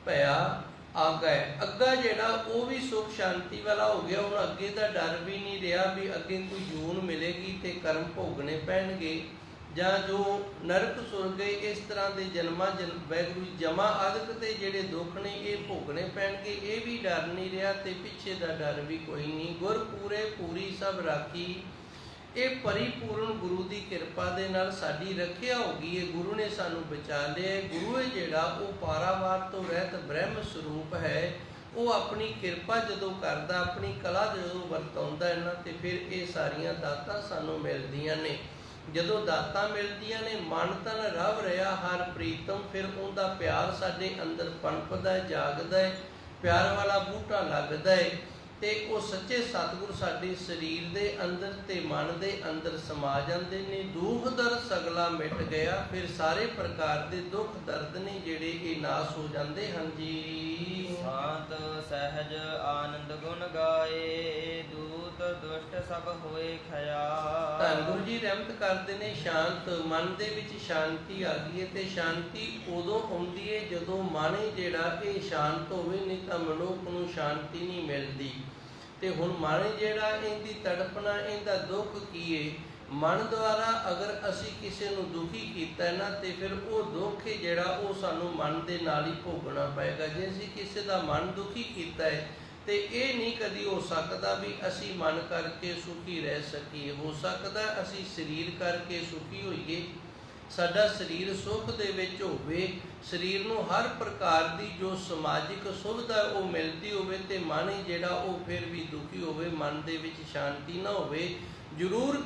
ਭਇਆ ਆਗਾ। ਅੱਗਾ ਜਿਹੜਾ ਉਹ ਵੀ ਸੁਖ ਸ਼ਾਂਤੀ ਵਾਲਾ ਹੋ ਗਿਆ। ਹੁਣ ਅੱਗੇ ਦਾ ਡਰ ਵੀ ਨਹੀਂ ਰਿਹਾ ਵੀ ਅੱਗੇ ਕੋਈ ਜੂਨ ਮਿਲੇਗੀ ਤੇ ਕਰਮ ਭੋਗਣੇ ਪੈਣਗੇ ਜਾਂ ਜੋ ਨਰਕ ਸੁਰਗ ਇਸ ਤਰ੍ਹਾਂ ਦੇ ਜਨਮਾਂ ਵਾਹਿਗੁਰੂ ਜਮਾ ਆਦਿਕ ਤੇ ਜਿਹੜੇ ਦੁੱਖ ਨੇ ਇਹ ਭੋਗਣੇ ਪੈਣਗੇ, ਇਹ ਵੀ ਡਰ ਨਹੀਂ ਰਿਹਾ ਤੇ ਪਿੱਛੇ ਦਾ ਡਰ ਵੀ ਕੋਈ ਨਹੀਂ। ਗੁਰ ਪੂਰੇ ਪੂਰੀ ਸਭ ਰਾਖੀ, ਇਹ ਪਰਿਪੂਰਨ ਗੁਰੂ ਦੀ ਕਿਰਪਾ ਦੇ ਨਾਲ ਸਾਡੀ ਰੱਖਿਆ ਹੋ ਗਈ ਹੈ। ਗੁਰੂ ਨੇ ਸਾਨੂੰ ਬਚਾ ਲਿਆ। ਗੁਰੂ ਹੈ ਜਿਹੜਾ ਉਹ ਪਾਰਾਵਾਰ ਤੋਂ ਰਹਿਤ ਬ੍ਰਹਮ ਸਰੂਪ ਹੈ। ਉਹ ਆਪਣੀ ਕਿਰਪਾ ਜਦੋਂ ਕਰਦਾ, ਆਪਣੀ ਕਲਾ ਜਦੋਂ ਵਰਤਾਉਂਦਾ ਇਹਨਾਂ ਤੇ ਫਿਰ ਇਹ ਸਾਰੀਆਂ ਦਾਤਾਂ ਸਾਨੂੰ ਮਿਲਦੀਆਂ ਨੇ। ਜਦੋਂ ਦਾਤਾਂ ਮਿਲਦੀਆਂ ਨੇ, ਮਨ ਤਨ ਰਵ ਰਿਹਾ ਹਰ ਪ੍ਰੀਤਮ, ਫਿਰ ਉਹਦਾ ਪਿਆਰ ਸਾਡੇ ਅੰਦਰ ਪਨਪਦਾ ਹੈ, ਜਾਗਦਾ ਹੈ, ਪਿਆਰ ਵਾਲਾ ਬੂਟਾ ਲੱਗਦਾ ਹੈ ਤੇ ਉਹ ਸੱਚੇ ਸਤਿਗੁਰ ਸਾਡੇ ਸਰੀਰ ਦੇ ਅੰਦਰ ਤੇ ਮਨ ਦੇ ਅੰਦਰ ਸਮਾ ਜਾਂਦੇ ਨੇ। ਦੁੱਖ ਦਰਦ ਸਗਲਾ ਮਿਟ ਗਿਆ, ਫਿਰ ਸਾਰੇ ਪ੍ਰਕਾਰ ਦੇ ਦੁੱਖ ਦਰਦ ਨੇ ਜਿਹੜੇ ਇਹ ਨਾਸ ਹੋ ਜਾਂਦੇ ਹਨ ਜੀ। ਸ਼ਾਂਤ ਸਹਿਜ ਆਨੰਦ ਗੁਣ ਗਾਏ, ਦੂਤ ਦੁਸ਼ਟ ਸਭ ਹੋਏ ਖਿਆ। ਧੰਨ ਗੁਰੂ ਜੀ ਰਹਿਮਤ ਕਰਦੇ ਨੇ। ਸ਼ਾਂਤ ਮਨ ਦੇ ਵਿੱਚ ਸ਼ਾਂਤੀ ਆ ਗਈ ਹੈ ਤੇ ਸ਼ਾਂਤੀ ਉਦੋਂ ਆਉਂਦੀ ਹੈ ਜਦੋਂ ਮਨ ਜਿਹੜਾ ਇਹ ਸ਼ਾਂਤ ਹੋਵੇ, ਨਹੀਂ ਤਾਂ ਮਨੁੱਖ ਨੂੰ ਸ਼ਾਂਤੀ ਨਹੀਂ ਮਿਲਦੀ। ਤੇ ਹੁਣ ਮਨ ਜਿਹੜਾ ਇਹਦੀ ਤੜਪਣਾ, ਇਹਦਾ ਦੁੱਖ ਕੀ ਹੈ? ਮਨ ਦੁਆਰਾ ਅਗਰ ਅਸੀਂ ਕਿਸੇ ਨੂੰ ਦੁਖੀ ਕੀਤਾ ਨਾ ਤੇ ਫਿਰ ਉਹ ਦੁੱਖ ਜਿਹੜਾ ਉਹ ਸਾਨੂੰ ਮਨ ਦੇ ਨਾਲ ਹੀ ਭੋਗਣਾ ਪਏਗਾ। ਜੇ ਅਸੀਂ ਕਿਸੇ ਦਾ ਮਨ ਦੁਖੀ ਕੀਤਾ ਹੈ ਤੇ ਇਹ ਨਹੀਂ ਕਦੀ ਹੋ ਸਕਦਾ ਵੀ ਅਸੀਂ ਮਨ ਕਰਕੇ ਸੁਖੀ ਰਹਿ ਸਕੀਏ। ਹੋ ਸਕਦਾ ਅਸੀਂ ਸਰੀਰ ਕਰਕੇ ਸੁਖੀ ਹੋਈਏ, ਸਾਡਾ ਸਰੀਰ ਸੁੱਖ ਦੇ ਵਿੱਚ ਹੋਵੇ, ਸਰੀਰ ਨੂੰ ਹਰ ਪ੍ਰਕਾਰ ਦੀ ਜੋ ਸਮਾਜਿਕ ਸੁਵਿਧਾ ਉਹ ਮਿਲਦੀ ਹੋਵੇ ਤੇ ਮਨ ਜਿਹੜਾ ਉਹ ਫਿਰ ਵੀ ਦੁਖੀ ਹੋਵੇ, ਮਨ ਦੇ ਵਿੱਚ ਸ਼ਾਂਤੀ ਨਾ ਹੋਵੇ। ਜ਼ਰੂਰ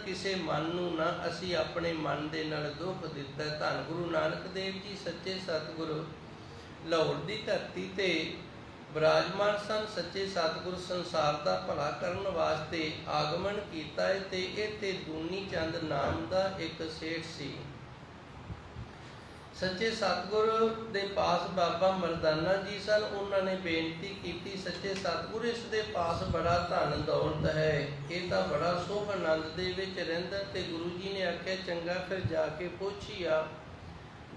ਕਿਸੇ ਮਨ ਨੂੰ ਨਾ ਅਸੀਂ ਆਪਣੇ ਮਨ ਦੇ ਨਾਲ ਦੁੱਖ ਦਿੱਤਾ। ਧੰਨ ਗੁਰੂ ਨਾਨਕ ਦੇਵ ਜੀ ਸੱਚੇ ਸਤਿਗੁਰੂ ਲਾਹੌਰ ਦੀ ਧਰਤੀ ਤੇ ਵਿਰਾਜਮਾਨ ਸਨ। ਸੱਚੇ ਸਤਿਗੁਰ ਸੰਸਾਰ ਦਾ ਭਲਾ ਕਰਨ ਵਾਸਤੇ ਆਗਮਨ ਕੀਤਾ ਹੈ ਤੇ ਇੱਥੇ ਦੂਨੀ ਚੰਦ ਨਾਮ ਦਾ ਇੱਕ ਸੇਠ ਸੀ। ਸੱਚੇ ਸਤਿਗੁਰ ਦੇ ਪਾਸ ਬਾਬਾ ਮਰਦਾਨਾ ਜੀ ਸਨ। ਉਹਨਾਂ ਨੇ ਬੇਨਤੀ ਕੀਤੀ, ਸੱਚੇ ਸਤਿਗੁਰ ਇਸ ਦੇ ਪਾਸ ਬੜਾ ਧਨ ਦੌਲਤ ਹੈ, ਇਹ ਤਾਂ ਬੜਾ ਸੁਖ ਆਨੰਦ ਦੇ ਵਿੱਚ ਰਹਿੰਦਾ। ਤੇ ਗੁਰੂ ਜੀ ਨੇ ਆਖਿਆ ਚੰਗਾ ਫਿਰ ਜਾ ਕੇ ਪੁੱਛਿਆ।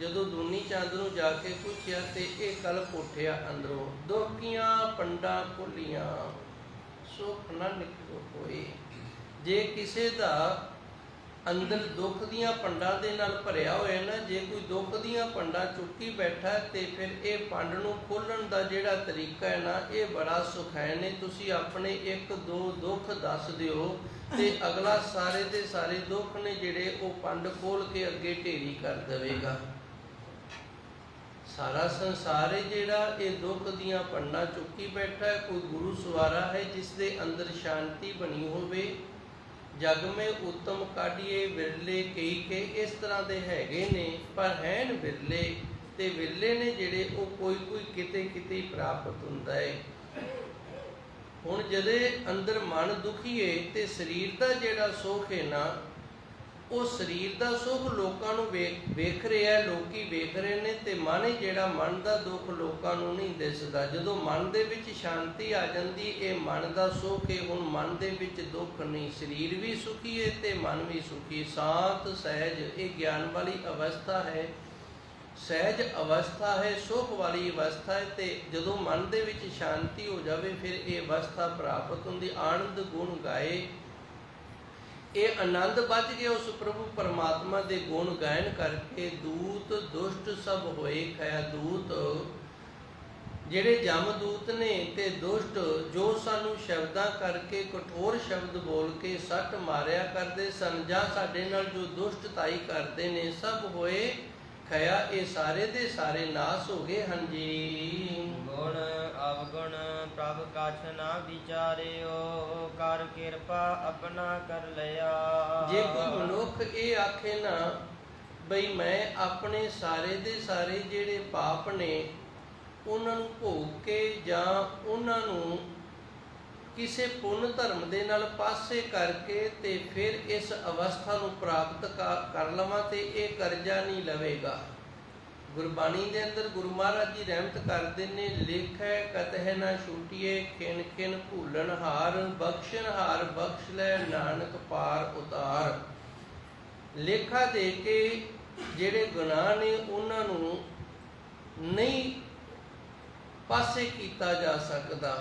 ਜਦੋਂ ਦੂਨੀ ਚੰਦ ਨੂੰ ਜਾ ਕੇ ਪੁੱਛਿਆ ਤੇ ਇਹ ਕਲਪ ਉੱਠਿਆ ਅੰਦਰੋਂ, ਦੁਖੀਆਂ ਪੰਡਾਂ ਖੋਲੀਆਂ ਸੁਖ ਨਾ ਨਿਕਲੋ ਹੋਏ। ਜੇ ਕਿਸੇ ਦਾ ਅੰਦਰ ਦੁੱਖ ਦੀਆਂ ਪੰਡਾਂ ਦੇ ਨਾਲ ਭਰਿਆ ਹੋਇਆ ਨਾ, ਜੇ ਕੋਈ ਦੁੱਖ ਦੀਆਂ ਪੰਡਾਂ ਚੁੱਕੀ ਬੈਠਾ ਤੇ ਫਿਰ ਇਹ ਪੰਡ ਨੂੰ ਖੋਲਣ ਦਾ ਜਿਹੜਾ ਤਰੀਕਾ ਹੈ ਨਾ, ਇਹ ਬੜਾ ਸੁਖੈਨ ਨੇ। ਤੁਸੀਂ ਆਪਣੇ ਇੱਕ ਦੋ ਦੁੱਖ ਦੱਸ ਦਿਓ ਤੇ ਅਗਲਾ ਸਾਰੇ ਦੇ ਸਾਰੇ ਦੁੱਖ ਨੇ ਜਿਹੜੇ ਉਹ ਪੰਡ ਖੋਲ ਕੇ ਅੱਗੇ ਢੇਰੀ ਕਰ ਦੇਵੇਗਾ। ਸਾਰਾ ਸੰਸਾਰ ਹੈ ਜਿਹੜਾ ਇਹ ਦੁੱਖ ਦੀਆਂ ਪੰਡਾਂ ਚੁੱਕੀ ਬੈਠਾ ਹੈ। ਕੋਈ ਗੁਰੂ ਸਵਾਰਾ ਹੈ ਜਿਸ ਦੇ ਅੰਦਰ ਸ਼ਾਂਤੀ ਬਣੀ ਹੋਵੇ। ਜਗ ਮੇ ਉੱਤਮ ਕਾਢੀਏ ਵਿਰਲੇ ਕਈ ਕੇ, ਇਸ ਤਰ੍ਹਾਂ ਦੇ ਹੈਗੇ ਨੇ ਪਰ ਹੈਨ ਵਿਰਲੇ, ਤੇ ਵਿਰਲੇ ਨੇ ਜਿਹੜੇ ਉਹ ਕੋਈ ਕਿਤੇ ਕਿਤੇ ਪ੍ਰਾਪਤ ਹੁੰਦਾ ਹੈ। ਹੁਣ ਜਦੇ ਅੰਦਰ ਮਨ ਦੁਖੀ ਹੈ ਤੇ ਸਰੀਰ ਦਾ ਜਿਹੜਾ ਸੁੱਖ ਹੈ ਨਾ, ਉਹ ਸਰੀਰ ਦਾ ਸੁੱਖ ਲੋਕਾਂ ਨੂੰ ਵੇਖ ਰਿਹਾ, ਲੋਕੀ ਵੇਖ ਰਹੇ ਨੇ ਤੇ ਮਨ ਜਿਹੜਾ ਮਨ ਦਾ ਦੁੱਖ ਲੋਕਾਂ ਨੂੰ ਨਹੀਂ ਦਿਸਦਾ। ਜਦੋਂ ਮਨ ਦੇ ਵਿੱਚ ਸ਼ਾਂਤੀ ਆ ਜਾਂਦੀ, ਇਹ ਮਨ ਦਾ ਸੁੱਖ ਹੈ। ਹੁਣ ਮਨ ਦੇ ਵਿੱਚ ਦੁੱਖ ਨਹੀਂ, ਸਰੀਰ ਵੀ ਸੁਖੀ ਹੈ ਤੇ ਮਨ ਵੀ ਸੁਖੀ। ਸ਼ਾਂਤ ਸਹਿਜ, ਇਹ ਗਿਆਨ ਵਾਲੀ ਅਵਸਥਾ ਹੈ, ਸਹਿਜ ਅਵਸਥਾ ਹੈ, ਸੁਖ ਵਾਲੀ ਅਵਸਥਾ ਹੈ। ਤੇ ਜਦੋਂ ਮਨ ਦੇ ਵਿੱਚ ਸ਼ਾਂਤੀ ਹੋ ਜਾਵੇ ਫਿਰ ਇਹ ਅਵਸਥਾ ਪ੍ਰਾਪਤ ਹੁੰਦੀ। ਆਨੰਦ ਗੁਣ ਗਾਏ, ਇਹ ਆਨੰਦ ਬੱਝ ਗਿਆ ਉਸ ਪ੍ਰਭੂ ਪਰਮਾਤਮਾ ਦੇ ਗੁਣ ਗਾਇਨ ਕਰਕੇ। ਦੂਤ ਦੁਸ਼ਟ ਸਭ ਹੋਏ ਖਿਆ, ਦੂਤ ਜਿਹੜੇ ਜਮਦੂਤ ਨੇ ਤੇ ਦੁਸ਼ਟ ਜੋ ਸਾਨੂੰ ਸ਼ਬਦਾਂ ਕਰਕੇ ਕਠੋਰ ਸ਼ਬਦ ਬੋਲ ਕੇ ਸੱਟ ਮਾਰਿਆ ਕਰਦੇ ਸਨ, ਜਾਂ ਸਾਡੇ ਨਾਲ ਜੋ ਦੁਸ਼ਟਤਾਈ ਕਰਦੇ ਨੇ, ਸਭ ਹੋਏ ਖਇਆ ਇਹ ਸਾਰੇ ਦੇ ਸਾਰੇ ਨਾਸ ਹੋ ਗਏ ਹਨ ਜੀ। ਗੁਣ ਅਵਗੁਣ ਪ੍ਰਭ ਕਛ ਨਾ ਵਿਚਾਰਿਓ, ਕਰ ਕਿਰਪਾ ਆਪਣਾ ਕਰ ਲਿਆ। ਜੇ ਕੋਈ ਮਨੁੱਖ ਇਹ ਆਖੇ ਨਾ ਬਈ ਮੈਂ ਆਪਣੇ ਸਾਰੇ ਦੇ ਸਾਰੇ ਜਿਹੜੇ ਪਾਪ ਨੇ ਉਹਨਾਂ ਨੂੰ ਭੋਗ ਕੇ ਜਾਂ ਉਹਨਾਂ ਨੂੰ ਕਿਸੇ ਪੁੰਨ ਧਰਮ ਦੇ ਨਾਲ ਪਾਸੇ ਕਰਕੇ ਤੇ ਫਿਰ ਇਸ ਅਵਸਥਾ ਨੂੰ ਪ੍ਰਾਪਤ ਕਰ ਲਵਾਂ ਤੇ ਇਹ ਕਰਜ਼ਾ ਨਹੀਂ ਲਵੇਗਾ। ਗੁਰਬਾਣੀ ਦੇ ਅੰਦਰ ਗੁਰੂ ਮਹਾਰਾਜ ਜੀ ਰਹਿਮਤ ਕਰਦੇ ਨੇ, ਲੇਖੈ ਕਤਹਿ ਨਾ ਛੂਟੀਏ, ਖਿਨ ਖਿਨ ਭੂਲਣ ਹਾਰ, ਬਖਸ਼ਣ ਹਾਰ ਬਖਸ਼ ਲੈ ਨਾਨਕ ਪਾਰ ਉਤਾਰ। ਲੇਖਾ ਦੇ ਕੇ ਜਿਹੜੇ ਗੁਨਾਹ ਨੇ ਉਹਨਾਂ ਨੂੰ ਨਹੀਂ ਪਾਸੇ ਕੀਤਾ ਜਾ ਸਕਦਾ।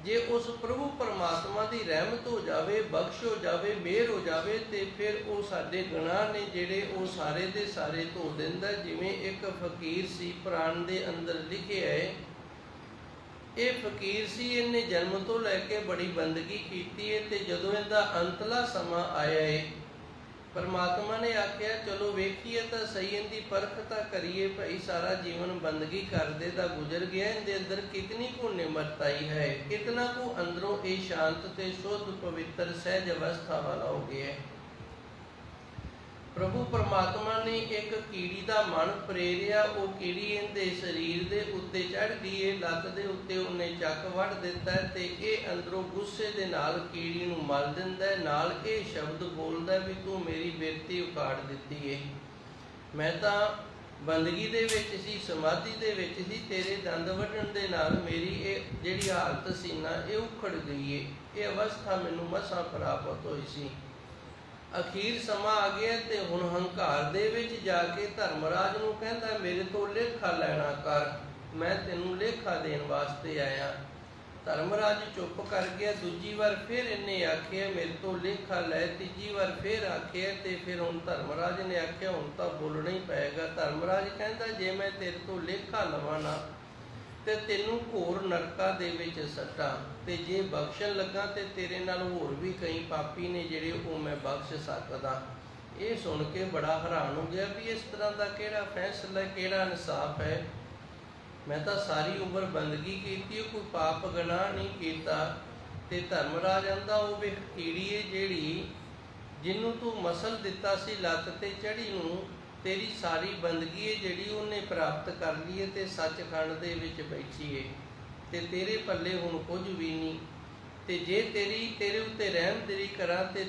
ਜੇ ਉਸ ਪ੍ਰਭੂ ਪਰਮਾਤਮਾ ਦੀ ਰਹਿਮਤ ਹੋ ਜਾਵੇ, ਬਖਸ਼ ਹੋ ਜਾਵੇ, ਮਿਹਰ ਹੋ ਜਾਵੇ ਤੇ ਫਿਰ ਉਹ ਸਾਡੇ ਗੁਨਾਹ ਨੇ ਜਿਹੜੇ ਉਹ ਸਾਰੇ ਦੇ ਸਾਰੇ ਧੋ ਦਿੰਦਾ। ਜਿਵੇਂ ਇੱਕ ਫਕੀਰ ਸੀ, ਪੁਰਾਣ ਦੇ ਅੰਦਰ ਲਿਖਿਆ ਹੈ, ਇਹ ਫਕੀਰ ਸੀ, ਇਹਨੇ ਜਨਮ ਤੋਂ ਲੈ ਕੇ ਬੜੀ ਬੰਦਗੀ ਕੀਤੀ ਹੈ ਤੇ ਜਦੋਂ ਇਹਦਾ ਅੰਤਲਾ ਸਮਾਂ ਆਇਆ ਹੈ ਪਰਮਾਤਮਾ ਨੇ ਆਖਿਆ ਚਲੋ ਵੇਖੀਏ ਤਾਂ ਸਹੀ, ਇਹਦੀ ਪਰਖ ਤਾਂ ਕਰੀਏ ਭਾਈ, ਸਾਰਾ ਜੀਵਨ ਬੰਦਗੀ ਕਰਦੇ ਦਾ ਗੁਜ਼ਰ ਗਿਆ, ਇਹਦੇ ਅੰਦਰ ਕਿਤਨੀ ਕੁ ਨਿਮਰਤਾ ਆਈ ਹੈ, ਕਿਤਨਾ ਕੁ ਅੰਦਰੋਂ ਇਹ ਸ਼ਾਂਤ ਤੇ ਸ਼ੁੱਧ ਪਵਿੱਤਰ ਸਹਿਜ ਅਵਸਥਾ ਵਾਲਾ ਹੋ ਗਿਆ। ਪ੍ਰਭੂ ਪਰਮਾਤਮਾ ਨੇ ਇੱਕ ਕੀੜੀ ਦਾ ਮਨ ਪ੍ਰੇਰਿਆ, ਉਹ ਕੀੜੀ ਇਹਦੇ ਸਰੀਰ ਦੇ ਉੱਤੇ ਚੜ੍ਹ ਗਈ ਹੈ, ਲੱਤ ਦੇ ਉੱਤੇ ਉਹਨੇ ਚੱਕ ਵੱਢ ਦਿੱਤਾ ਤੇ ਇਹ ਅੰਦਰੋਂ ਗੁੱਸੇ ਦੇ ਨਾਲ ਕੀੜੀ ਨੂੰ ਮਲ ਦਿੰਦਾ, ਨਾਲ ਇਹ ਸ਼ਬਦ ਬੋਲਦਾ ਵੀ ਤੂੰ ਮੇਰੀ ਬਿਰਤੀ ਉਖਾੜ ਦਿੱਤੀ ਹੈ, ਮੈਂ ਤਾਂ ਬੰਦਗੀ ਦੇ ਵਿੱਚ ਸੀ, ਸਮਾਧੀ ਦੇ ਵਿੱਚ ਸੀ, ਤੇਰੇ ਦੰਦ ਵੱਢਣ ਦੇ ਨਾਲ ਮੇਰੀ ਇਹ ਜਿਹੜੀ ਹਾਲਤ ਸੀ ਨਾ ਇਹ ਉਖੜ ਗਈ ਹੈ, ਇਹ ਅਵਸਥਾ ਮੈਨੂੰ ਮਸਾਂ ਪ੍ਰਾਪਤ ਹੋਈ ਸੀ। ਅਖੀਰ ਸਮਾਂ ਆ ਗਿਆ ਤੇ ਹੁਣ ਹੰਕਾਰ ਦੇ ਵਿੱਚ ਜਾ ਕੇ ਧਰਮਰਾਜ ਨੂੰ ਕਹਿੰਦਾ ਮੇਰੇ ਤੋਂ ਲੇਖਾ ਲੈਣਾ ਕਰ, ਮੈਂ ਤੈਨੂੰ ਲੇਖਾ ਦੇਣ ਵਾਸਤੇ ਆਇਆ। ਧਰਮਰਾਜ ਚੁੱਪ ਕਰ ਗਿਆ। ਦੂਜੀ ਵਾਰ ਫਿਰ ਇਹਨੇ ਆਖਿਆ ਮੇਰੇ ਤੋਂ ਲੇਖਾ ਲੈ, ਤੀਜੀ ਵਾਰ ਫਿਰ ਆਖਿਆ ਤੇ ਫਿਰ ਹੁਣ ਧਰਮਰਾਜ ਨੇ ਆਖਿਆ ਹੁਣ ਤਾਂ ਬੋਲਣਾ ਹੀ ਪਏਗਾ। ਧਰਮਰਾਜ ਕਹਿੰਦਾ ਜੇ ਮੈਂ ਤੇਰੇ ਤੋਂ ਲੇਖਾ ਲਵਾਂ ਨਾ ਤੇ ਤੈਨੂੰ ਘੋਰ ਨਰਕਾਂ ਦੇ ਵਿੱਚ ਸੱਟਾਂ, ਤੇ ਜੇ ਬਖਸ਼ਣ ਲੱਗਾ ਤੇ ਤੇਰੇ ਨਾਲ ਹੋਰ ਵੀ ਕਈ ਪਾਪੀ ਨੇ ਜਿਹੜੇ ਉਹ ਮੈਂ ਬਖਸ਼ ਸਕਦਾ। ਇਹ ਸੁਣ ਕੇ ਬੜਾ ਹੈਰਾਨ ਹੋ ਗਿਆ ਵੀ ਇਸ ਤਰ੍ਹਾਂ ਦਾ ਕਿਹੜਾ ਫੈਸਲਾ, ਕਿਹੜਾ ਇਨਸਾਫ ਹੈ। ਮੈਂ ਤਾਂ ਸਾਰੀ ਉਮਰ ਬੰਦਗੀ ਕੀਤੀ, ਕੋਈ ਪਾਪ ਗੁਨਾਹ ਨਹੀਂ ਕੀਤਾ। ਤੇ ਧਰਮਰਾਜ ਆਂਦਾ ਉਹ ਵੇਖ ਕੀੜੀ ਹੈ ਜਿਹੜੀ ਜਿਹਨੂੰ ਤੂੰ ਮਸਲ ਦਿੱਤਾ ਸੀ ਲੱਤ ਤੇ ਚੜੀ ਨੂੰ, ਤੇਰੀ ਸਾਰੀ ਬੰਦਗੀ ਹੈ ਜਿਹੜੀ ਉਹਨੇ ਪ੍ਰਾਪਤ ਕਰ ਲਈ ਹੈ ਤੇ ਸੱਚਖੰਡ ਦੇ ਵਿੱਚ ਬੈਠੀ ਹੈ ਤੇ ਤੇਰੇ ਪੱਲੇ ਹੁਣ ਕੁਝ ਵੀ ਨਹੀਂ। ਤੇ ਜੇ ਤੇਰੇ ਉੱਤੇ ਰਹਿਮ ਦਿਲੀ ਕਰਾਂ ਤੇ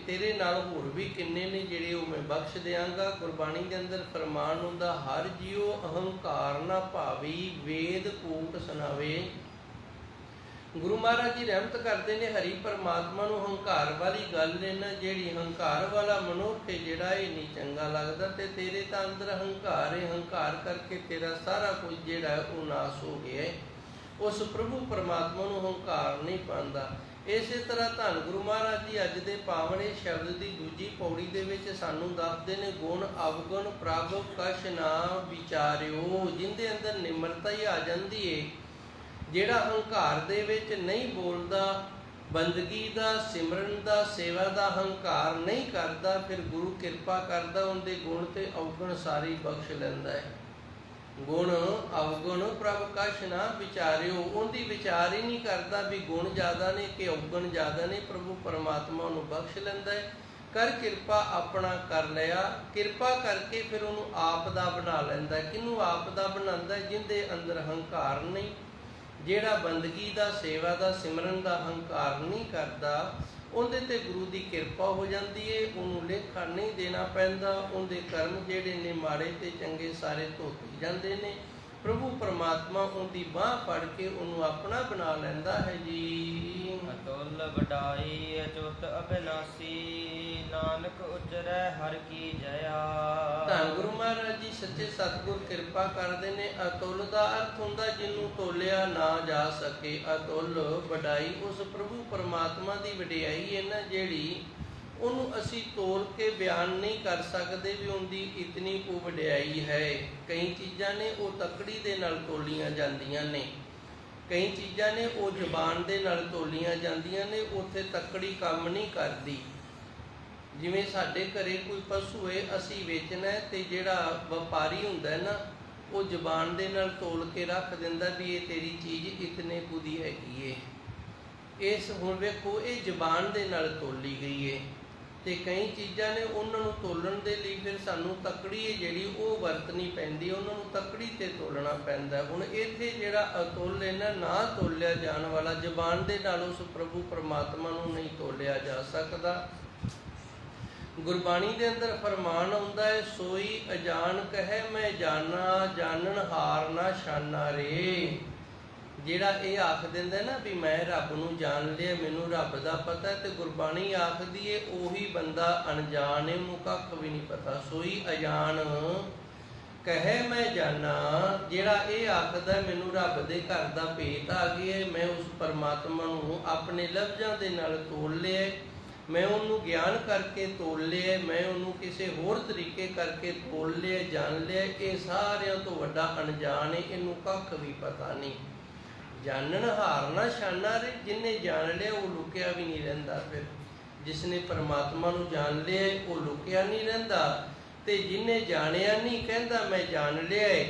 ਤੇਰੇ ਨਾਲ ਹੋਰ ਵੀ ਕਿੰਨੇ ਨੇ ਜਿਹੜੇ ਉਹ ਮੈਂ ਬਖਸ਼ ਦਿਆਂਗਾ। ਗੁਰਬਾਣੀ ਦੇ ਅੰਦਰ ਫਰਮਾਨ ਹੁੰਦਾ ਹਰ ਜੀਉ ਅਹੰਕਾਰ ਨਾ ਭਾਵੀ, ਵੇਦ ਕੂਟ ਸੁਣਾਵੇ। ਗੁਰੂ ਮਹਾਰਾਜ ਜੀ ਰਹਿਮਤ ਕਰਦੇ ਨੇ ਹਰੀ ਪਰਮਾਤਮਾ ਨੂੰ ਹੰਕਾਰ ਵਾਲੀ ਗੱਲ ਨੇ ਨਾ, ਜਿਹੜੀ ਹੰਕਾਰ ਵਾਲਾ ਮਨੁੱਖ ਹੈ ਜਿਹੜਾ ਇਹ ਨਹੀਂ ਚੰਗਾ ਲੱਗਦਾ ਤੇ ਤੇਰੇ ਤਾਂ ਅੰਦਰ ਹੰਕਾਰ ਹੈ, ਹੰਕਾਰ ਕਰਕੇ ਤੇਰਾ ਸਾਰਾ ਕੁਝ ਜਿਹੜਾ ਉਹ ਨਾਸ ਹੋ ਗਿਆ ਹੈ। ਉਸ ਪ੍ਰਭੂ ਪਰਮਾਤਮਾ ਨੂੰ ਹੰਕਾਰ ਨਹੀਂ ਪਾਉਂਦਾ। ਇਸੇ ਤਰ੍ਹਾਂ ਧੰਨ ਗੁਰੂ ਮਹਾਰਾਜ ਜੀ ਅੱਜ ਦੇ ਪਾਵਨੇ ਸ਼ਬਦ ਦੀ ਦੂਜੀ ਪੌੜੀ ਦੇ ਵਿੱਚ ਸਾਨੂੰ ਦੱਸਦੇ ਨੇ ਗੁਣ ਅਵਗੁਣ ਪ੍ਰਭ ਕਛ ਨਾ ਵਿਚਾਰਿਓ, ਜਿੰਦੇ ਅੰਦਰ ਨਿਮਰਤਾ ਹੀ ਆ ਜਾਂਦੀ ਏ। ਜਿਹੜਾ ਹੰਕਾਰ ਦੇ ਵਿੱਚ ਨਹੀਂ ਬੋਲਦਾ, ਬੰਦਗੀ ਦਾ, ਸਿਮਰਨ ਦਾ, ਸੇਵਾ ਦਾ ਹੰਕਾਰ ਨਹੀਂ ਕਰਦਾ, ਫਿਰ ਗੁਰੂ ਕਿਰਪਾ ਕਰਦਾ, ਉਹਦੇ ਗੁਣ ਤੇ ਅਵਗੁਣ ਸਾਰੀ ਬਖਸ਼ ਲੈਂਦਾ ਹੈ। ਗੁਣ ਅਵਗੁਣ ਪ੍ਰਭ ਕਛ ਨਾ ਵਿਚਾਰਿਓ, ਉਹਦੀ ਵਿਚਾਰ ਹੀ ਨਹੀਂ ਕਰਦਾ ਵੀ ਗੁਣ ਜ਼ਿਆਦਾ ਨੇ ਕਿ ਅਵਗੁਣ ਜ਼ਿਆਦਾ ਨੇ। ਪ੍ਰਭੂ ਪਰਮਾਤਮਾ ਉਹਨੂੰ ਬਖਸ਼ ਲੈਂਦਾ ਹੈ। ਕਰ ਕਿਰਪਾ ਆਪਣਾ ਕਰ ਲਿਆ, ਕਿਰਪਾ ਕਰਕੇ ਫਿਰ ਉਹਨੂੰ ਆਪ ਦਾ ਬਣਾ ਲੈਂਦਾ। ਕਿਹਨੂੰ ਆਪ ਦਾ ਬਣਾਉਂਦਾ? ਜਿਹਦੇ ਅੰਦਰ ਹੰਕਾਰ ਨਹੀਂ, ਜਿਹੜਾ ਬੰਦਗੀ ਦਾ, ਸੇਵਾ ਦਾ, ਸਿਮਰਨ ਦਾ ਹੰਕਾਰ ਨਹੀਂ ਕਰਦਾ, ਉਹਦੇ ਤੇ ਗੁਰੂ ਦੀ ਕਿਰਪਾ ਹੋ ਜਾਂਦੀ ਏ। ਉਹਨੂੰ ਲੇਖਾ ਨਹੀਂ ਦੇਣਾ ਪੈਂਦਾ, ਉਹਦੇ ਕਰਮ ਜਿਹੜੇ ਨੇ ਮਾੜੇ ਤੇ ਚੰਗੇ ਸਾਰੇ ਧੋਤੇ ਜਾਂਦੇ ਨੇ। ਪ੍ਰਭੂ ਪਰਮਾਤਮਾ ਉਹਦੀ ਬਾਂਹ ਫੜ ਕੇ ਉਹਨੂੰ ਆਪਣਾ ਬਣਾ ਲੈਂਦਾ ਹੈ ਜੀ। ਅਤੁਲ ਵਡਾਈ ਅਚੁੱਤ ਅਬਿਨਾਸੀ, ਨਾਨਕ ਉਚਰੈ ਹਰਿ ਕੀ ਜਇਆ। ਧੰਨ ਗੁਰੂ ਮਹਾਰਾਜ ਜੀ ਸੱਚੇ ਸਤਿਗੁਰ ਕਿਰਪਾ ਕਰਦੇ ਨੇ। ਅਤੁਲ ਦਾ ਅਰਥ ਹੁੰਦਾ ਜਿਹਨੂੰ ਤੋਲਿਆ ਨਾ ਜਾ ਸਕੇ। ਅਤੁਲ ਵਡਾਈ ਉਸ ਪ੍ਰਭੂ ਪਰਮਾਤਮਾ ਦੀ ਵਡਿਆਈ ਹੈ ਨਾ, ਜਿਹੜੀ ਉਹਨੂੰ ਅਸੀਂ ਤੋਲ ਕੇ ਬਿਆਨ ਨਹੀਂ ਕਰ ਸਕਦੇ ਵੀ ਉਹਦੀ ਇਤਨੀ ਕੁ ਵਡਿਆਈ ਹੈ। ਕਈ ਚੀਜ਼ਾਂ ਨੇ ਉਹ ਤਕੜੀ ਦੇ ਨਾਲ ਤੋਲੀਆਂ ਜਾਂਦੀਆਂ ਨੇ, ਕਈ ਚੀਜ਼ਾਂ ਨੇ ਉਹ ਜ਼ੁਬਾਨ ਦੇ ਨਾਲ ਤੋਲੀਆਂ ਜਾਂਦੀਆਂ ਨੇ, ਉੱਥੇ ਤਕੜੀ ਕੰਮ ਨਹੀਂ ਕਰਦੀ। ਜਿਵੇਂ ਸਾਡੇ ਘਰੇ ਕੋਈ ਪਸ਼ੂ ਹੈ, ਅਸੀਂ ਵੇਚਣਾ ਹੈ, ਤੇ ਜਿਹੜਾ ਵਪਾਰੀ ਹੁੰਦਾ ਹੈ ਨਾ, ਉਹ ਜ਼ੁਬਾਨ ਦੇ ਨਾਲ ਤੋਲ ਕੇ ਰੱਖ ਦਿੰਦਾ ਵੀ ਇਹ ਤੇਰੀ ਚੀਜ਼ ਇਤਨੇ ਕੁ ਦੀ ਹੈਗੀ ਏ। ਇਸ ਹੁਣ ਵੇਖੋ, ਇਹ ਜ਼ੁਬਾਨ ਦੇ ਨਾਲ ਤੋਲੀ ਗਈ ਏ। ਤੇ ਕਈ ਚੀਜ਼ਾਂ ਨੇ ਉਹਨਾਂ ਨੂੰ ਤੋਲਣ ਦੇ ਲਈ ਫਿਰ ਸਾਨੂੰ ਤੱਕੜੀ ਹੈ ਜਿਹੜੀ ਉਹ ਵਰਤਣੀ ਪੈਂਦੀ, ਉਹਨਾਂ ਨੂੰ ਤੱਕੜੀ ਤੇ ਤੋਲਣਾ ਪੈਂਦਾ। ਹੁਣ ਇੱਥੇ ਜਿਹੜਾ ਅਤੁੱਲ ਹੈ ਨਾ ਤੋਲਿਆ ਜਾਣ ਵਾਲਾ, ਜ਼ੁਬਾਨ ਦੇ ਨਾਲ ਉਸ ਪ੍ਰਭੂ ਪਰਮਾਤਮਾ ਨੂੰ ਨਹੀਂ ਤੋਲਿਆ ਜਾ ਸਕਦਾ। ਗੁਰਬਾਣੀ ਦੇ ਅੰਦਰ ਫਰਮਾਨ ਆਉਂਦਾ ਹੈ, ਸੋਈ ਅਜਾਨ ਕਹੈ ਮੈਂ ਜਾਣਾ, ਜਾਣਨ ਹਾਰ ਨਾ ਸ਼ਾਨਾ ਰੇ। ਜਿਹੜਾ ਇਹ ਆਖ ਦਿੰਦਾ ਨਾ ਵੀ ਮੈਂ ਰੱਬ ਨੂੰ ਜਾਣ ਲਿਆ, ਮੈਨੂੰ ਰੱਬ ਦਾ ਪਤਾ, ਤੇ ਗੁਰਬਾਣੀ ਆਖਦੀ ਏ ਉਹੀ ਬੰਦਾ ਅਣਜਾਣ ਏ, ਉਹਨੂੰ ਕੱਖ ਵੀ ਨਹੀਂ ਪਤਾ। ਸੋਈ ਅਜਾਨ ਕਹੈ ਮੈਂ ਜਾਣਾ, ਜਿਹੜਾ ਇਹ ਆਖਦਾ ਮੈਨੂੰ ਰੱਬ ਦੇ ਘਰ ਦਾ ਭੇਤ ਆ ਗਿਆ, ਮੈਂ ਉਸ ਪਰਮਾਤਮਾ ਨੂੰ ਆਪਣੇ ਲਫ਼ਜ਼ਾਂ ਦੇ ਨਾਲ ਤੋਲ ਲਿਆ, ਮੈਂ ਉਹਨੂੰ ਗਿਆਨ ਕਰਕੇ ਤੋਲ ਲਿਆ, ਮੈਂ ਉਹਨੂੰ ਕਿਸੇ ਹੋਰ ਤਰੀਕੇ ਕਰਕੇ ਤੋਲ ਲਿਆ, ਜਾਣ ਲਿਆ। ਇਹ ਸਾਰਿਆਂ ਤੋਂ ਵੱਡਾ ਅਣਜਾਣ ਏ, ਇਹਨੂੰ ਕੱਖ ਵੀ ਪਤਾ ਨਹੀਂ। ਜਾਣਨ ਹਾਰ ਨਾ ਸ਼ਾਨਾ ਰੇ, ਜਿਹਨੇ ਜਾਣ ਲਿਆ ਉਹ ਲੁਕਿਆ ਵੀ ਨਹੀਂ ਰਹਿੰਦਾ। ਫਿਰ ਜਿਸਨੇ ਪਰਮਾਤਮਾ ਨੂੰ ਜਾਣ ਲਿਆ ਉਹ ਲੁਕਿਆ ਨਹੀਂ ਰਹਿੰਦਾ, ਤੇ ਜਿਹਨੇ ਜਾਣਿਆ ਨਹੀਂ ਕਹਿੰਦਾ ਮੈਂ ਜਾਣ ਲਿਆ ਏ,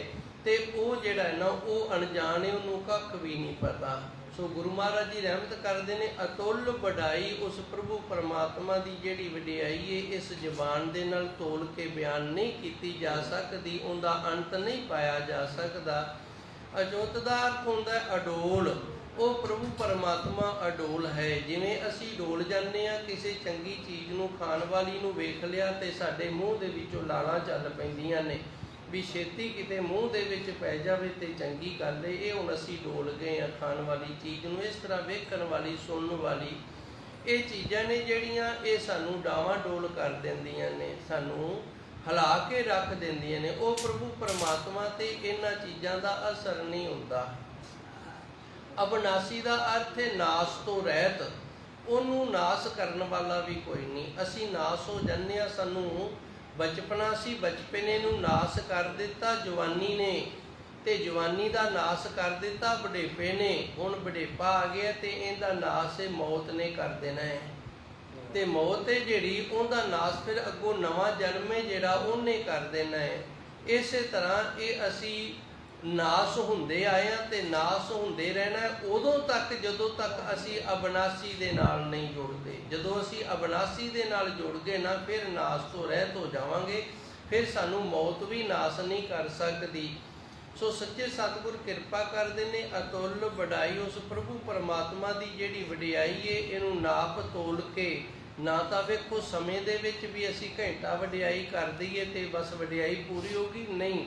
ਤੇ ਉਹ ਜਿਹੜਾ ਹੈ ਨਾ ਉਹ ਅਣਜਾਣ ਏ, ਉਹਨੂੰ ਕੱਖ ਵੀ ਨਹੀਂ ਪਤਾ। ਸੋ ਗੁਰੂ ਮਹਾਰਾਜ ਜੀ ਰਹਿਮਤ ਕਰਦੇ ਨੇ, ਅਤੁੱਲ ਵਡਾਈ ਉਸ ਪ੍ਰਭੂ ਪਰਮਾਤਮਾ ਦੀ ਜਿਹੜੀ ਵਡਿਆਈ ਏ, ਇਸ ਜ਼ੁਬਾਨ ਦੇ ਨਾਲ ਤੋਲ ਕੇ ਬਿਆਨ ਨਹੀਂ ਕੀਤੀ ਜਾ ਸਕਦੀ, ਉਹਦਾ ਅੰਤ ਨਹੀਂ ਪਾਇਆ ਜਾ ਸਕਦਾ। ਅਜੋਤ ਦਾ ਅਰਥ ਹੁੰਦਾ ਹੈ ਅਡੋਲ। ਉਹ ਪ੍ਰਭੂ ਪਰਮਾਤਮਾ ਅਡੋਲ ਹੈ। ਜਿਵੇਂ ਅਸੀਂ ਡੋਲ ਜਾਂਦੇ ਹਾਂ, ਕਿਸੇ ਚੰਗੀ ਚੀਜ਼ ਨੂੰ ਖਾਣ ਵਾਲੀ ਨੂੰ ਵੇਖ ਲਿਆ ਤੇ ਸਾਡੇ ਮੂੰਹ ਦੇ ਵਿੱਚੋਂ ਲਾਲਾਂ ਚੱਲ ਪੈਂਦੀਆਂ ਨੇ ਵੀ ਛੇਤੀ ਕਿਤੇ ਮੂੰਹ ਦੇ ਵਿੱਚ ਪੈ ਜਾਵੇ ਤੇ ਚੰਗੀ ਗੱਲ ਹੈ। ਇਹ ਹੁਣ ਅਸੀਂ ਡੋਲ ਗਏ ਹਾਂ ਖਾਣ ਵਾਲੀ ਚੀਜ਼ ਨੂੰ। ਇਸ ਤਰ੍ਹਾਂ ਵੇਖਣ ਵਾਲੀ, ਸੁਣਨ ਵਾਲੀ ਇਹ ਚੀਜ਼ਾਂ ਨੇ ਜਿਹੜੀਆਂ ਇਹ ਸਾਨੂੰ ਡਾਵਾਂ ਡੋਲ ਕਰ ਦਿੰਦੀਆਂ ਨੇ, ਸਾਨੂੰ ਹਿਲਾ ਕੇ ਰੱਖ ਦਿੰਦੀਆਂ ਨੇ। ਉਹ ਪ੍ਰਭੂ ਪਰਮਾਤਮਾ ਤੇ ਇਹਨਾਂ ਚੀਜ਼ਾਂ ਦਾ ਅਸਰ ਨਹੀਂ ਹੁੰਦਾ। ਅਬਨਾਸੀ ਦਾ ਅਰਥ ਹੈ ਨਾਸ ਤੋਂ ਰਹਿਤ, ਉਹਨੂੰ ਨਾਸ ਕਰਨ ਵਾਲਾ ਵੀ ਕੋਈ ਨਹੀਂ। ਅਸੀਂ ਨਾਸ ਹੋ ਜਾਂਦੇ ਹਾਂ। ਸਾਨੂੰ ਬਚਪਨਾ ਸੀ, ਬਚਪਨੇ ਨੂੰ ਨਾਸ ਕਰ ਦਿੱਤਾ ਜਵਾਨੀ ਨੇ, ਤੇ ਜਵਾਨੀ ਦਾ ਨਾਸ ਕਰ ਦਿੱਤਾ ਬੁਢੇਪੇ ਨੇ। ਹੁਣ ਬੁਢੇਪਾ ਆ ਗਿਆ ਤੇ ਇਹਦਾ ਨਾਸ ਮੌਤ ਨੇ ਕਰ ਦੇਣਾ ਹੈ, ਤੇ ਮੌਤ ਹੈ ਜਿਹੜੀ ਉਹਦਾ ਨਾਸ ਫਿਰ ਅੱਗੋਂ ਨਵਾਂ ਜਨਮ ਹੈ ਜਿਹੜਾ ਉਹਨੇ ਕਰ ਦੇਣਾ ਹੈ। ਇਸੇ ਤਰ੍ਹਾਂ ਇਹ ਅਸੀਂ ਨਾਸ ਹੁੰਦੇ ਆਏ ਹਾਂ ਤੇ ਨਾਸ ਹੁੰਦੇ ਰਹਿਣਾ ਉਦੋਂ ਤੱਕ ਜਦੋਂ ਤੱਕ ਅਸੀਂ ਅਬਨਾਸੀ ਦੇ ਨਾਲ ਨਹੀਂ ਜੁੜਦੇ। ਜਦੋਂ ਅਸੀਂ ਅਬਨਾਸੀ ਦੇ ਨਾਲ ਜੁੜ ਗਏ ਨਾ, ਫਿਰ ਨਾਸ ਤੋਂ ਰਹਿਤ ਹੋ ਜਾਵਾਂਗੇ, ਫਿਰ ਸਾਨੂੰ ਮੌਤ ਵੀ ਨਾਸ ਨਹੀਂ ਕਰ ਸਕਦੀ। ਸੋ ਸੱਚੇ ਸਤਿਗੁਰ ਕਿਰਪਾ ਕਰਦੇ ਨੇ। ਅਤੁੱਲ ਵਡਾਈ ਉਸ ਪ੍ਰਭੂ ਪਰਮਾਤਮਾ ਦੀ ਜਿਹੜੀ ਵਡਿਆਈ ਹੈ, ਇਹਨੂੰ ਨਾਪ ਤੋਲ ਕੇ ਨਾ ਤਾਂ ਵੇਖੋ ਸਮੇਂ ਦੇ ਵਿੱਚ ਵੀ ਅਸੀਂ ਘੰਟਾ ਵਡਿਆਈ ਕਰ ਦਈਏ ਤੇ ਬਸ ਵਡਿਆਈ ਪੂਰੀ ਹੋ ਗਈ, ਨਹੀਂ।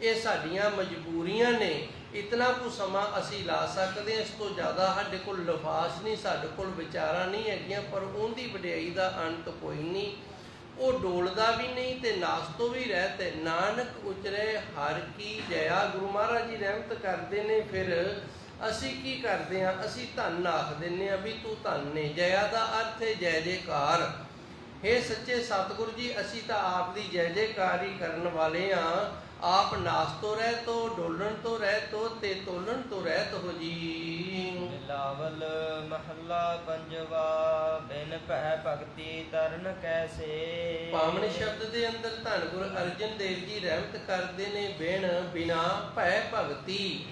ਇਹ ਸਾਡੀਆਂ ਮਜਬੂਰੀਆਂ ਨੇ। ਇਤਨਾ ਕੁ ਸਮਾਂ ਅਸੀਂ ਲਾ ਸਕਦੇ ਹਾਂ, ਇਸ ਤੋਂ ਜ਼ਿਆਦਾ ਸਾਡੇ ਕੋਲ ਲਫਾਜ਼ ਨਹੀਂ, ਸਾਡੇ ਕੋਲ ਵਿਚਾਰਾਂ ਨਹੀਂ ਹੈਗੀਆਂ, ਪਰ ਉਹਦੀ ਵਡਿਆਈ ਦਾ ਅੰਤ ਕੋਈ ਨਹੀਂ। ਉਹ ਡੋਲਦਾ ਵੀ ਨਹੀਂ ਤੇ ਨਾਸ ਤੋਂ ਵੀ ਰਹਿਤ ਹੈ। ਨਾਨਕ ਉਚਰੇ ਹਰ ਕੀ ਜਇਆ। ਗੁਰੂ ਮਹਾਰਾਜ ਜੀ ਰਹਿਮਤ ਕਰਦੇ ਨੇ। ਫਿਰ ਅਸੀਂ ਕੀ ਕਰਦੇ ਹਾਂ? ਅਸੀਂ ਧੰਨ ਆਖ ਦਿੰਦੇ ਹਾਂ ਵੀ ਤੂੰ ਧੰਨ ਨੇ। ਜਇਆ ਦਾ ਅਰਥ ਹੈ ਜੈ ਜੈਕਾਰ। ਹੇ ਸੱਚੇ ਸਤਿਗੁਰੂ ਜੀ, ਅਸੀਂ ਤਾਂ ਆਪ ਦੀ ਜੈ ਜੈਕਾਰ ਹੀ ਕਰਨ ਵਾਲੇ ਹਾਂ। ਆਪ ਨਾਸ ਤੋਂ ਰਹਿਤ ਹੋ, ਡੋਲਣ ਤੋਂ ਰਹਿਤ ਹੋ ਤੇ ਤੋਲਣ ਤੋਂ ਰਹਿਤ ਹੋ ਜੀ। ਬਿਲਾਵਲ ਮਹੱਲਾ ਪੰਜਵਾ। ਬਿਨ ਭੈ ਭਗਤੀ ਤਰਨ ਕੈਸੇ। ਪਾਵਨ ਸ਼ਬਦ ਦੇ ਅੰਦਰ ਧੰਨ ਗੁਰੂ ਅਰਜਨ ਦੇਵ ਜੀ ਰਹਿਮਤ ਕਰਦੇ ਨੇ। ਬਿਨਾ ਭੈ ਭਗਤੀ।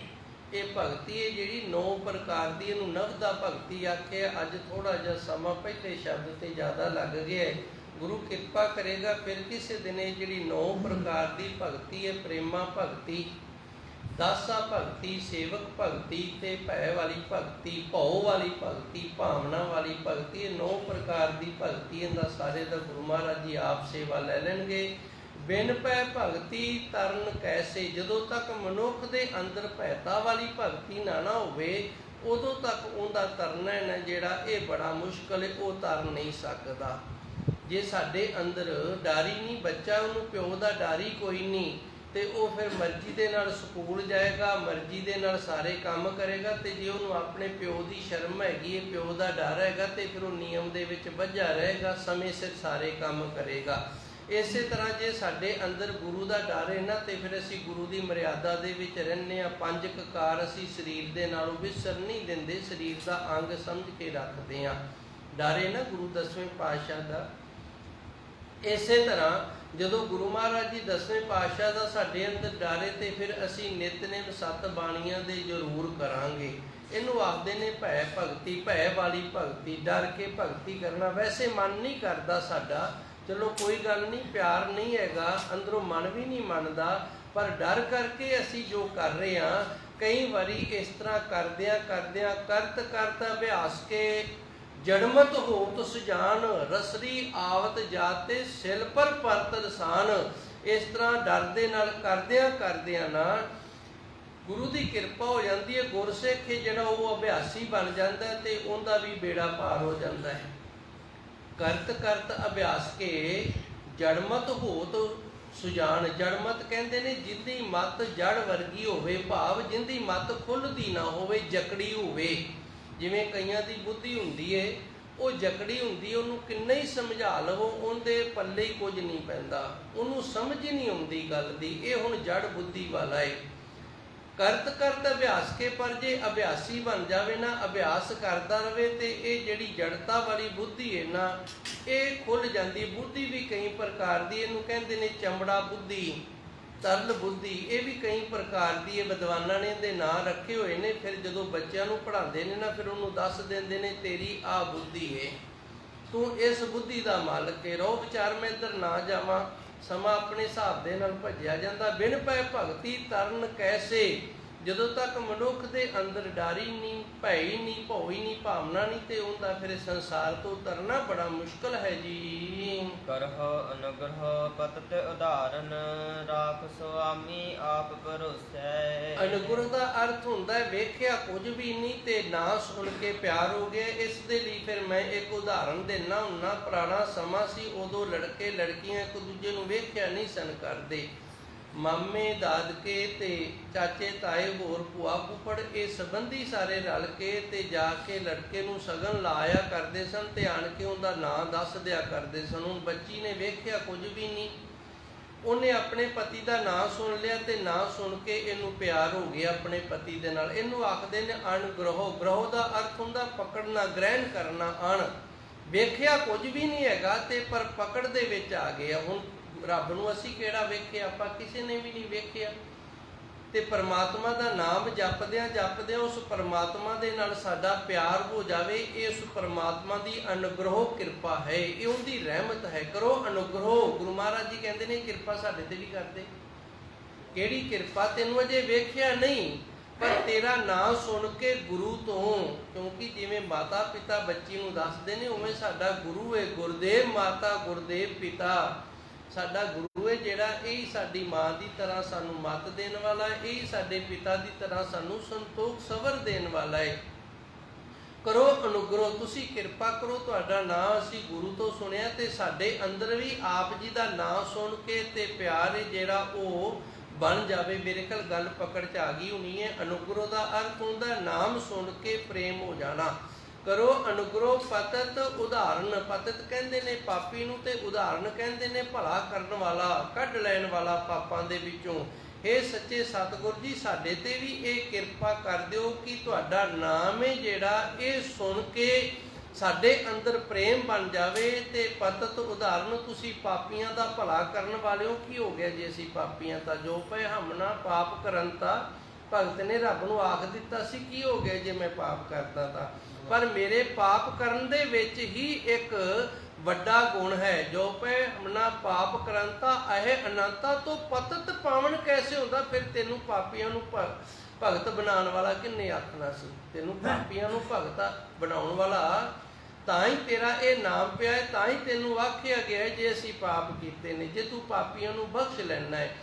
ਇਹ ਭਗਤੀ ਹੈ ਜਿਹੜੀ 9 ਪ੍ਰਕਾਰ ਦੀ, ਇਹਨੂੰ ਨਵ ਦਾ ਭਗਤੀ ਆਖਿਆ। ਅੱਜ ਥੋੜਾ ਜਿਹਾ ਸਮਾਂ ਪਹਿਲੇ ਸ਼ਬਦ ਤੇ ਜ਼ਿਆਦਾ ਲੱਗ ਗਿਆ ਹੈ। ਗੁਰੂ ਕਿਰਪਾ ਕਰੇਗਾ ਫਿਰ ਕਿਸੇ ਦਿਨ ਇਹ ਜਿਹੜੀ 9 ਪ੍ਰਕਾਰ ਦੀ ਭਗਤੀ ਹੈ, ਪ੍ਰੇਮਾ ਭਗਤੀ, ਦਾਸਾ ਭਗਤੀ, ਸੇਵਕ ਭਗਤੀ ਤੇ ਭੈ ਵਾਲੀ ਭਗਤੀ, ਭਉ ਵਾਲੀ ਭਗਤੀ, ਭਾਵਨਾ ਵਾਲੀ ਭਗਤੀ, ਇਹ 9 ਪ੍ਰਕਾਰ ਦੀ ਭਗਤੀ। ਇਹਦਾ ਸਾਰੇ ਦਾ ਗੁਰੂ ਮਹਾਰਾਜ ਜੀ ਆਪ ਸੇਵਾ ਲੈ ਲੈਣਗੇ। ਬਿਨ ਭੈ ਭਗਤੀ ਤਰਨ ਕੈਸੇ। ਜਦੋਂ ਤੱਕ ਮਨੁੱਖ ਦੇ ਅੰਦਰ ਭੈਤਾ ਵਾਲੀ ਭਗਤੀ ਨਾ ਹੋਵੇ, ਉਦੋਂ ਤੱਕ ਉਹਦਾ ਤਰਨਾ ਨਾ ਜਿਹੜਾ ਇਹ ਬੜਾ ਮੁਸ਼ਕਲ ਹੈ, ਉਹ ਤਰ ਨਹੀਂ ਸਕਦਾ। ਜੇ ਸਾਡੇ ਅੰਦਰ ਡਰ ਹੀ ਨਹੀਂ, ਬੱਚਾ ਉਹਨੂੰ ਪਿਓ ਦਾ ਡਰ ਹੀ ਕੋਈ ਨਹੀਂ, ਤੇ ਉਹ ਫਿਰ ਮਰਜ਼ੀ ਦੇ ਨਾਲ ਸਕੂਲ ਜਾਏਗਾ, ਮਰਜ਼ੀ ਦੇ ਨਾਲ ਸਾਰੇ ਕੰਮ ਕਰੇਗਾ। ਤੇ ਜੇ ਉਹਨੂੰ ਆਪਣੇ ਪਿਓ ਦੀ ਸ਼ਰਮ ਹੈਗੀ ਹੈ, ਪਿਓ ਦਾ ਡਰ ਹੈਗਾ, ਤੇ ਫਿਰ ਉਹ ਨਿਯਮ ਦੇ ਵਿੱਚ ਬੱਝਾ ਰਹੇਗਾ, ਸਮੇਂ ਸਿਰ ਸਾਰੇ ਕੰਮ ਕਰੇਗਾ। ਇਸੇ ਤਰ੍ਹਾਂ ਜੇ ਸਾਡੇ ਅੰਦਰ ਗੁਰੂ ਦਾ ਡਰ ਹੈ ਨਾ, ਤੇ ਫਿਰ ਅਸੀਂ ਗੁਰੂ ਦੀ ਮਰਿਆਦਾ ਦੇ ਵਿੱਚ ਰਹਿੰਦੇ ਹਾਂ। 5 ਕਕਾਰ ਅਸੀਂ ਸਰੀਰ ਦੇ ਨਾਲੋਂ ਵਿਸਰ ਨਹੀਂ ਦਿੰਦੇ, ਸਰੀਰ ਦਾ ਅੰਗ ਸਮਝ ਕੇ ਰੱਖਦੇ ਹਾਂ। ਡਰ ਹੈ ਨਾ ਗੁਰੂ 10ਵੇਂ ਪਾਤਸ਼ਾਹ ਦਾ। ਇਸੇ ਤਰ੍ਹਾਂ ਜਦੋਂ ਗੁਰੂ ਮਹਾਰਾਜ ਜੀ 10ਵੇਂ ਪਾਤਸ਼ਾਹ ਦਾ ਸਾਡੇ ਅੰਦਰ ਡਰ ਹੈ ਤੇ ਫਿਰ ਅਸੀਂ ਨਿਤਨੇਮ 7 ਬਾਣੀਆਂ ਦੇ ਜ਼ਰੂਰ ਕਰਾਂਗੇ। ਇਹਨੂੰ ਆਖਦੇ ਨੇ ਭੈ ਭਗਤੀ, ਭੈ ਵਾਲੀ ਭਗਤੀ, ਡਰ ਕੇ ਭਗਤੀ ਕਰਨਾ। ਵੈਸੇ ਮਨ ਨਹੀਂ ਕਰਦਾ ਸਾਡਾ, ਚਲੋ ਕੋਈ ਗੱਲ ਨਹੀਂ, ਪਿਆਰ ਨਹੀਂ ਹੈਗਾ, ਅੰਦਰੋਂ ਮਨ ਵੀ ਨਹੀਂ ਮੰਨਦਾ, ਪਰ ਡਰ ਕਰਕੇ ਅਸੀਂ ਜੋ ਕਰ ਰਹੇ ਹਾਂ। ਕਈ ਵਾਰੀ ਇਸ ਤਰ੍ਹਾਂ ਕਰਦਿਆਂ ਕਰਤ ਅਭਿਆਸ ਕੇ ਜੜਮਤ ਹੋਤ ਸੁਜਾਨ, ਰਸਰੀ ਆਵਤ ਜਾਤੇ ਸਿਲ ਪਰ ਪਰਤ ਰਸਾਨ। ਇਸ ਤਰ੍ਹਾਂ ਡਰ ਦੇ ਨਾਲ ਕਰਦਿਆਂ ਨਾ ਗੁਰੂ ਦੀ ਕਿਰਪਾ ਹੋ ਜਾਂਦੀ ਹੈ। ਗੁਰਸਿੱਖ ਜਿਹੜਾ ਉਹ ਅਭਿਆਸੀ ਬਣ ਜਾਂਦਾ ਤੇ ਉਹਦਾ ਵੀ ਬੇੜਾ ਪਾਰ ਹੋ ਜਾਂਦਾ ਹੈ। ਕਰਤ ਅਭਿਆਸ ਕੇ ਜੜਮਤ ਹੋਤ ਸੁਜਾਨ। ਜੜਮਤ ਕਹਿੰਦੇ ਨੇ ਜਿੰਦੀ ਮੱਤ ਜੜ ਵਰਗੀ ਹੋਵੇ, ਭਾਵ ਜਿੰਦੀ ਮੱਤ ਖੁੱਲ੍ਹਦੀ ਨਾ ਹੋਵੇ, ਜਕੜੀ ਹੋਵੇ। ਜਿਵੇਂ ਕਈਆਂ ਦੀ ਬੁੱਧੀ ਹੁੰਦੀ ਏ, ਉਹ ਜਕੜੀ ਹੁੰਦੀ, ਉਹਨੂੰ ਕਿੰਨਾ ਹੀ ਸਮਝਾ ਲਵੋ ਉਹਦੇ ਪੱਲੇ ਹੀ ਕੁਝ ਨਹੀਂ ਪੈਂਦਾ, ਉਹਨੂੰ ਸਮਝ ਹੀ ਨਹੀਂ ਆਉਂਦੀ ਗੱਲ ਦੀ। ਇਹ ਹੁਣ ਜੜ ਬੁੱਧੀ ਵਾਲਾ ਏ। ਕਰਤ ਅਭਿਆਸ ਕੇ, ਪਰ ਜੇ ਅਭਿਆਸੀ ਬਣ ਜਾਵੇ ਨਾ, ਅਭਿਆਸ ਕਰਦਾ ਰਵੇ ਤੇ ਇਹ ਜਿਹੜੀ ਜੜਤਾ ਵਾਲੀ ਬੁੱਧੀ ਹੈ ਨਾ, ਇਹ ਖੁੱਲ੍ਹ ਜਾਂਦੀ। ਬੁੱਧੀ ਵੀ ਕਈ ਪ੍ਰਕਾਰ ਦੀ, ਇਹਨੂੰ ਕਹਿੰਦੇ ਨੇ ਚਮੜਾ ਬੁੱਧੀ, ਤਰਲ ਬੁੱਧੀ, ਇਹ ਵੀ ਕਈ ਪ੍ਰਕਾਰ ਦੀ ਹੈ। ਵਿਦਵਾਨਾਂ ਨੇ ਇਹਦੇ ਨਾਂ ਰੱਖੇ ਹੋਏ ਨੇ। ਫਿਰ ਜਦੋਂ ਬੱਚਿਆਂ ਨੂੰ ਪੜ੍ਹਾਉਂਦੇ ਨੇ ਨਾ, ਫਿਰ ਉਹਨੂੰ ਦੱਸ ਦਿੰਦੇ ਨੇ ਤੇਰੀ ਆਹ ਬੁੱਧੀ ਹੈ, ਤੂੰ ਇਸ ਬੁੱਧੀ ਦਾ ਮਾਲਕ ਹੈ। ਰਹੋ ਵਿਚਾਰ, ਮੈਂ ਇੱਧਰ ਨਾ ਜਾਵਾਂ, ਸਮਾਂ ਆਪਣੇ ਹਿਸਾਬ ਦੇ ਨਾਲ ਭੱਜਿਆ ਜਾਂਦਾ। ਬਿਨ ਪੈ ਭਗਤੀ ਤਰਨ ਕੈਸੇ, ਜਦੋਂ ਤੱਕ ਮਨੁੱਖ ਦੇ ਅੰਦਰ ਡਰ ਹੀ ਨਹੀਂ, ਭੈ ਹੀ ਨਹੀਂ, ਭਉ ਹੀ ਨਹੀਂ, ਭਾਵਨਾ ਨਹੀਂ, ਤੇ ਉਹਦਾ ਫਿਰ ਸੰਸਾਰ ਤੋਂ ਤਰਨਾ ਬੜਾ ਮੁਸ਼ਕਲ ਹੈ ਜੀ। ਕਰਹ ਅਨੁਗ੍ਰਹ ਪਤਿਤ ਉਦਾਹਰਨ, ਰਾਖ ਸੁਆਮੀ ਆਪ ਭਰੋਸੈ। ਅਨੁਗ੍ਰਹ ਦਾ ਅਰਥ ਹੁੰਦਾ ਹੈ ਵੇਖਿਆ ਕੁਝ ਵੀ ਨਹੀਂ ਤੇ ਨਾ ਸੁਣ ਕੇ ਪਿਆਰ ਹੋ ਗਿਆ। ਇਸ ਦੇ ਲਈ ਫਿਰ ਮੈਂ ਇੱਕ ਉਦਾਹਰਨ ਦਿੰਦਾ ਹੁੰਨਾ। ਪੁਰਾਣਾ ਸਮਾਂ ਸੀ, ਉਦੋਂ ਲੜਕੇ ਲੜਕੀਆਂ ਇੱਕ ਦੂਜੇ ਨੂੰ ਵੇਖਿਆ ਨਹੀਂ ਸਨ ਕਰਦੇ। ਮਾਮੇ ਦਾਦਕੇ ਤੇ ਚਾਚੇ ਤਾਏ, ਹੋਰ ਭੂਆ ਫੁੱਫੜ, ਇਹ ਸੰਬੰਧੀ ਸਾਰੇ ਰਲ ਕੇ ਤੇ ਜਾ ਕੇ ਲੜਕੇ ਨੂੰ ਸ਼ਗਨ ਲਾਇਆ ਕਰਦੇ ਸਨ ਤੇ ਆਣ ਕੇ ਉਹਦਾ ਨਾਂ ਦੱਸ ਦਿਆ ਕਰਦੇ ਸਨ। ਹੁਣ ਬੱਚੀ ਨੇ ਵੇਖਿਆ ਕੁਝ ਵੀ ਨਹੀਂ, ਉਹਨੇ ਆਪਣੇ ਪਤੀ ਦਾ ਨਾਂ ਸੁਣ ਲਿਆ ਤੇ ਨਾਂ ਸੁਣ ਕੇ ਇਹਨੂੰ ਪਿਆਰ ਹੋ ਗਿਆ ਆਪਣੇ ਪਤੀ ਦੇ ਨਾਲ। ਇਹਨੂੰ ਆਖਦੇ ਨੇ ਅਣਗ੍ਰਹ। ਗ੍ਰਹ ਦਾ ਅਰਥ ਹੁੰਦਾ ਪਕੜਨਾ, ਗ੍ਰਹਿਣ ਕਰਨਾ। ਅਣ ਵੇਖਿਆ ਕੁਝ ਵੀ ਨਹੀਂ ਹੈਗਾ ਤੇ ਪਰ ਪਕੜ ਦੇ ਵਿੱਚ ਆ ਗਿਆ। ਹੁਣ ਰੱਬ ਨੂੰ ਅਸੀਂ ਕਿਹੜਾ ਵੇਖਿਆ, ਆਪਾਂ ਕਿਸੇ ਨੇ ਵੀ ਨਹੀਂ ਵੇਖਿਆ। ਤੇ ਪਰਮਾਤਮਾ ਦਾ ਨਾਮ ਜਪਦਿਆਂ ਉਸ ਪਰਮਾਤਮਾ ਦੇ ਨਾਲ ਸਾਡਾ ਪਿਆਰ ਹੋ ਜਾਵੇ। ਇਹ ਉਸ ਪਰਮਾਤਮਾ ਦੀ ਅਨੁਗ੍ਰਹ ਕਿਰਪਾ ਹੈ, ਇਹ ਉਹਦੀ ਰਹਿਮਤ ਹੈ। ਕਰੋ ਅਨੁਗ੍ਰਹ। ਗੁਰੂ ਮਹਾਰਾਜ ਜੀ ਕਹਿੰਦੇ ਨੇ ਕਿਰਪਾ ਸਾਡੇ ਤੇ ਵੀ ਕਰਦੇ। ਕਿਹੜੀ ਕਿਰਪਾ? ਤੈਨੂੰ ਅਜੇ ਵੇਖਿਆ ਨਹੀਂ, ਪਰ ਤੇਰਾ ਨਾਂ ਸੁਣ ਕੇ ਗੁਰੂ ਤੋਂ, ਕਿਉਂਕਿ ਜਿਵੇਂ ਮਾਤਾ ਪਿਤਾ ਬੱਚੀ ਨੂੰ ਦੱਸਦੇ ਨੇ, ਉਵੇਂ ਸਾਡਾ ਗੁਰੂ ਹੈ। ਗੁਰਦੇਵ ਮਾਤਾ, ਗੁਰਦੇਵ ਪਿਤਾ ਸਾਡਾ ਗੁਰੂ ਹੈ ਜਿਹੜਾ, ਇਹ ਸਾਡੀ ਮਾਂ ਦੀ ਤਰ੍ਹਾਂ ਸਾਨੂੰ ਮੱਤ ਦੇਣ ਵਾਲਾ ਹੈ, ਇਹ ਸਾਡੇ ਪਿਤਾ ਦੀ ਤਰ੍ਹਾਂ ਸਾਨੂੰ ਸੰਤੋਖ ਸਬਰ ਦੇਣ ਵਾਲਾ ਹੈ। ਕਰੋ ਅਨੁਗ੍ਰਹ, ਤੁਸੀਂ ਕਿਰਪਾ ਕਰੋ। ਤੁਹਾਡਾ ਨਾਂ ਅਸੀਂ ਗੁਰੂ ਤੋਂ ਸੁਣਿਆ ਤੇ ਸਾਡੇ ਅੰਦਰ ਵੀ ਆਪ ਜੀ ਦਾ ਨਾਂ ਸੁਣ ਕੇ ਤੇ ਪਿਆਰ ਹੈ ਜਿਹੜਾ ਉਹ ਬਣ ਜਾਵੇ। ਮੇਰੇ ਕੋਲ ਗੱਲ ਪਕੜ 'ਚ ਆ ਗਈ ਹੋਣੀ ਹੈ। ਅਨੁਗ੍ਰਹ ਦਾ ਅਰਥ ਹੁੰਦਾ ਨਾਮ ਸੁਣ ਕੇ ਪ੍ਰੇਮ ਹੋ ਜਾਣਾ। ਕਰੋ ਅਨੁਗ੍ਰਹ ਪਤਿਤ ਉਦਾਹਰਨ। ਪਤਿਤ ਕਹਿੰਦੇ ਨੇ ਪਾਪੀ ਨੂੰ ਤੇ ਉਦਾਹਰਨ ਕਹਿੰਦੇ ਨੇ ਭਲਾ ਕਰਨ ਵਾਲਾ, ਕੱਢ ਲੈਣ ਵਾਲਾ ਪਾਪਾਂ ਦੇ ਵਿੱਚੋਂ। ਇਹ ਸੱਚੇ ਸਤਿਗੁਰ ਜੀ ਸਾਡੇ ਤੇ ਵੀ ਇਹ ਕਿਰਪਾ ਕਰ ਦਿਓ ਕਿ ਤੁਹਾਡਾ ਨਾਮ ਹੈ ਜਿਹੜਾ ਇਹ ਸੁਣ ਕੇ ਸਾਡੇ ਅੰਦਰ ਪ੍ਰੇਮ ਬਣ ਜਾਵੇ। ਤੇ ਪਤਿਤ ਉਦਾਹਰਨ, ਤੁਸੀਂ ਪਾਪੀਆਂ ਦਾ ਭਲਾ ਕਰਨ ਵਾਲਿਓ। ਕੀ ਹੋ ਗਿਆ ਜੇ ਅਸੀਂ ਪਾਪੀਆਂ? ਤਾਂ ਜੋ ਪਏ ਹਮਨਾ ਪਾਪ ਕਰਨ ਤਾਂ। ਭਗਤ ਨੇ ਰੱਬ ਨੂੰ ਆਖ ਦਿੱਤਾ ਸੀ ਕੀ ਹੋ ਗਿਆ ਜੇ ਮੈਂ ਪਾਪ ਕਰਦਾ ਤਾਂ, ਪਰ ਮੇਰੇ ਪਾਪ ਕਰਨ ਦੇ ਵਿੱਚ ਹੀ ਇੱਕ ਵੱਡਾ ਗੁਣ ਹੈ। ਜੋ ਪੈ ਹਮਨਾ ਪਾਪ ਕਰੰਤਾ ਇਹ ਅਨੰਤਾ ਤੋਂ ਪਤਿਤ ਪਾਵਨ ਕੈਸੇ ਹੁੰਦਾ? ਫਿਰ ਤੈਨੂੰ ਪਾਪੀਆਂ ਨੂੰ ਭਗਤ ਬਣਾਉਣ ਵਾਲਾ ਕਿੰਨੇ ਆਖਣਾ ਸੀ? ਤੈਨੂੰ ਪਾਪੀਆਂ ਨੂੰ ਭਗਤ ਬਣਾਉਣ ਵਾਲਾ ਤਾਂ ਹੀ ਤੇਰਾ ਇਹ ਨਾਮ ਪਿਆ ਹੈ, ਤਾਂ ਹੀ ਤੈਨੂੰ ਆਖਿਆ ਗਿਆ ਜੇ ਅਸੀਂ ਪਾਪ ਕੀਤੇ ਨੇ, ਜੇ ਤੂੰ ਪਾਪੀਆਂ ਨੂੰ ਬਖਸ਼ ਲੈਣਾ ਹੈ।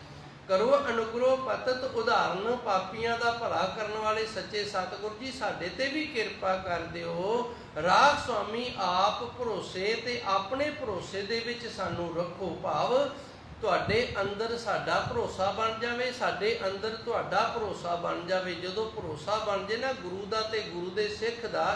ਕਰੋ ਅਨੁਗ੍ਰਹ ਪਤਿਤ ਉਦਾਹਰਨ, ਪਾਪੀਆਂ ਦਾ ਭਲਾ ਕਰਨ ਵਾਲੇ ਸੱਚੇ ਸਤਿਗੁਰ ਜੀ ਸਾਡੇ ਤੇ ਵੀ ਕਿਰਪਾ ਕਰ ਦਿਓ। ਰਾਖ ਸੁਆਮੀ ਆਪ ਭਰੋਸੇ, ਤੇ ਆਪਣੇ ਭਰੋਸੇ ਦੇ ਵਿੱਚ ਸਾਨੂੰ ਰੱਖੋ। ਭਾਵ ਤੁਹਾਡੇ ਅੰਦਰ ਸਾਡਾ ਭਰੋਸਾ ਬਣ ਜਾਵੇ, ਸਾਡੇ ਅੰਦਰ ਤੁਹਾਡਾ ਭਰੋਸਾ ਬਣ ਜਾਵੇ। ਜਦੋਂ ਭਰੋਸਾ ਬਣ ਜੇ ਨਾ ਗੁਰੂ ਦਾ ਤੇ ਗੁਰੂ ਦੇ ਸਿੱਖ ਦਾ,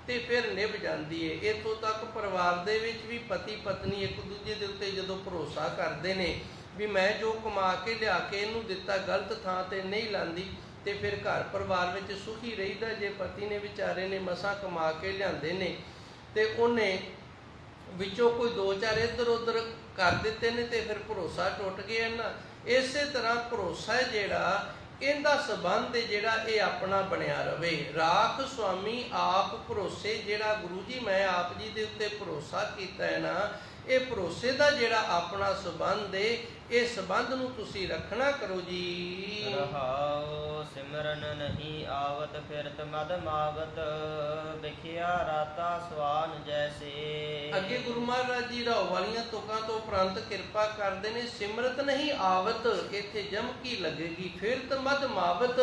ਤੇ ਫਿਰ ਨਿਭ ਜਾਂਦੀ ਹੈ। ਇੱਥੋਂ ਤੱਕ ਪਰਿਵਾਰ ਦੇ ਵਿੱਚ ਵੀ ਪਤੀ ਪਤਨੀ ਇੱਕ ਦੂਜੇ ਦੇ ਉੱਤੇ ਜਦੋਂ ਭਰੋਸਾ ਕਰਦੇ ਨੇ ਵੀ ਮੈਂ ਜੋ ਕਮਾ ਕੇ ਲਿਆ ਕੇ ਇਹਨੂੰ ਦਿੱਤਾ ਗਲਤ ਥਾਂ ਤੇ ਨਹੀਂ ਲਾਂਦੀ, ਤੇ ਫਿਰ ਘਰ ਪਰਿਵਾਰ ਵਿੱਚ ਸੁਖੀ ਰਹੀਦਾ। ਜੇ ਪਤੀ ਨੇ ਵਿਚਾਰੇ ਨੇ ਮਸਾਂ ਕਮਾ ਕੇ ਲਿਆਂਦੇ ਨੇ ਤੇ ਉਹਨੇ ਵਿੱਚੋਂ ਕੋਈ 2-4 ਇੱਧਰ ਉੱਧਰ ਕਰ ਦਿੱਤੇ ਨੇ ਤੇ ਫਿਰ ਭਰੋਸਾ ਟੁੱਟ ਗਿਆ ਨਾ। ਇਸੇ ਤਰ੍ਹਾਂ ਭਰੋਸਾ ਹੈ ਜਿਹੜਾ, ਇਹਦਾ ਸੰਬੰਧ ਹੈ ਜਿਹੜਾ ਇਹ ਆਪਣਾ ਬਣਿਆ ਰਵੇ। ਰਾਖ ਸੁਆਮੀ ਆਪ ਭਰੋਸੇ, ਜਿਹੜਾ ਗੁਰੂ ਜੀ ਮੈਂ ਆਪ ਜੀ ਦੇ ਉੱਤੇ ਭਰੋਸਾ ਕੀਤਾ ਹੈ ਨਾ, ਇਹ ਭਰੋਸੇ ਦਾ ਜਿਹੜਾ ਆਪਣਾ ਸੰਬੰਧ ਹੈ, ਇਹ ਸੰਬੰਧ ਨੂੰ ਤੁਸੀਂ ਰੱਖਣਾ ਕਰੋ ਜੀ। ਰਹਾਉ ਸਿਮਰਨ ਨਹੀਂ ਆਵਤ ਫਿਰਤ ਮਦ ਮਾਵਤ ਵਿਖਿਆ ਰਾਤਾ ਸਵਾਨ ਜੈਸੇ। ਅੱਗੇ ਗੁਰੂ ਮਹਾਰਾਜ ਜੀ ਰਾਓ ਵਾਲੀਆਂ ਤੁਕਾਂ ਤੋਂ ਉਪਰੰਤ ਕਿਰਪਾ ਕਰਦੇ ਨੇ, ਸਿਮਰਤ ਨਹੀਂ ਆਵਤ, ਇੱਥੇ ਜਮਕੀ ਲੱਗੇਗੀ, ਫਿਰਤ ਮਦ ਮਾਵਤ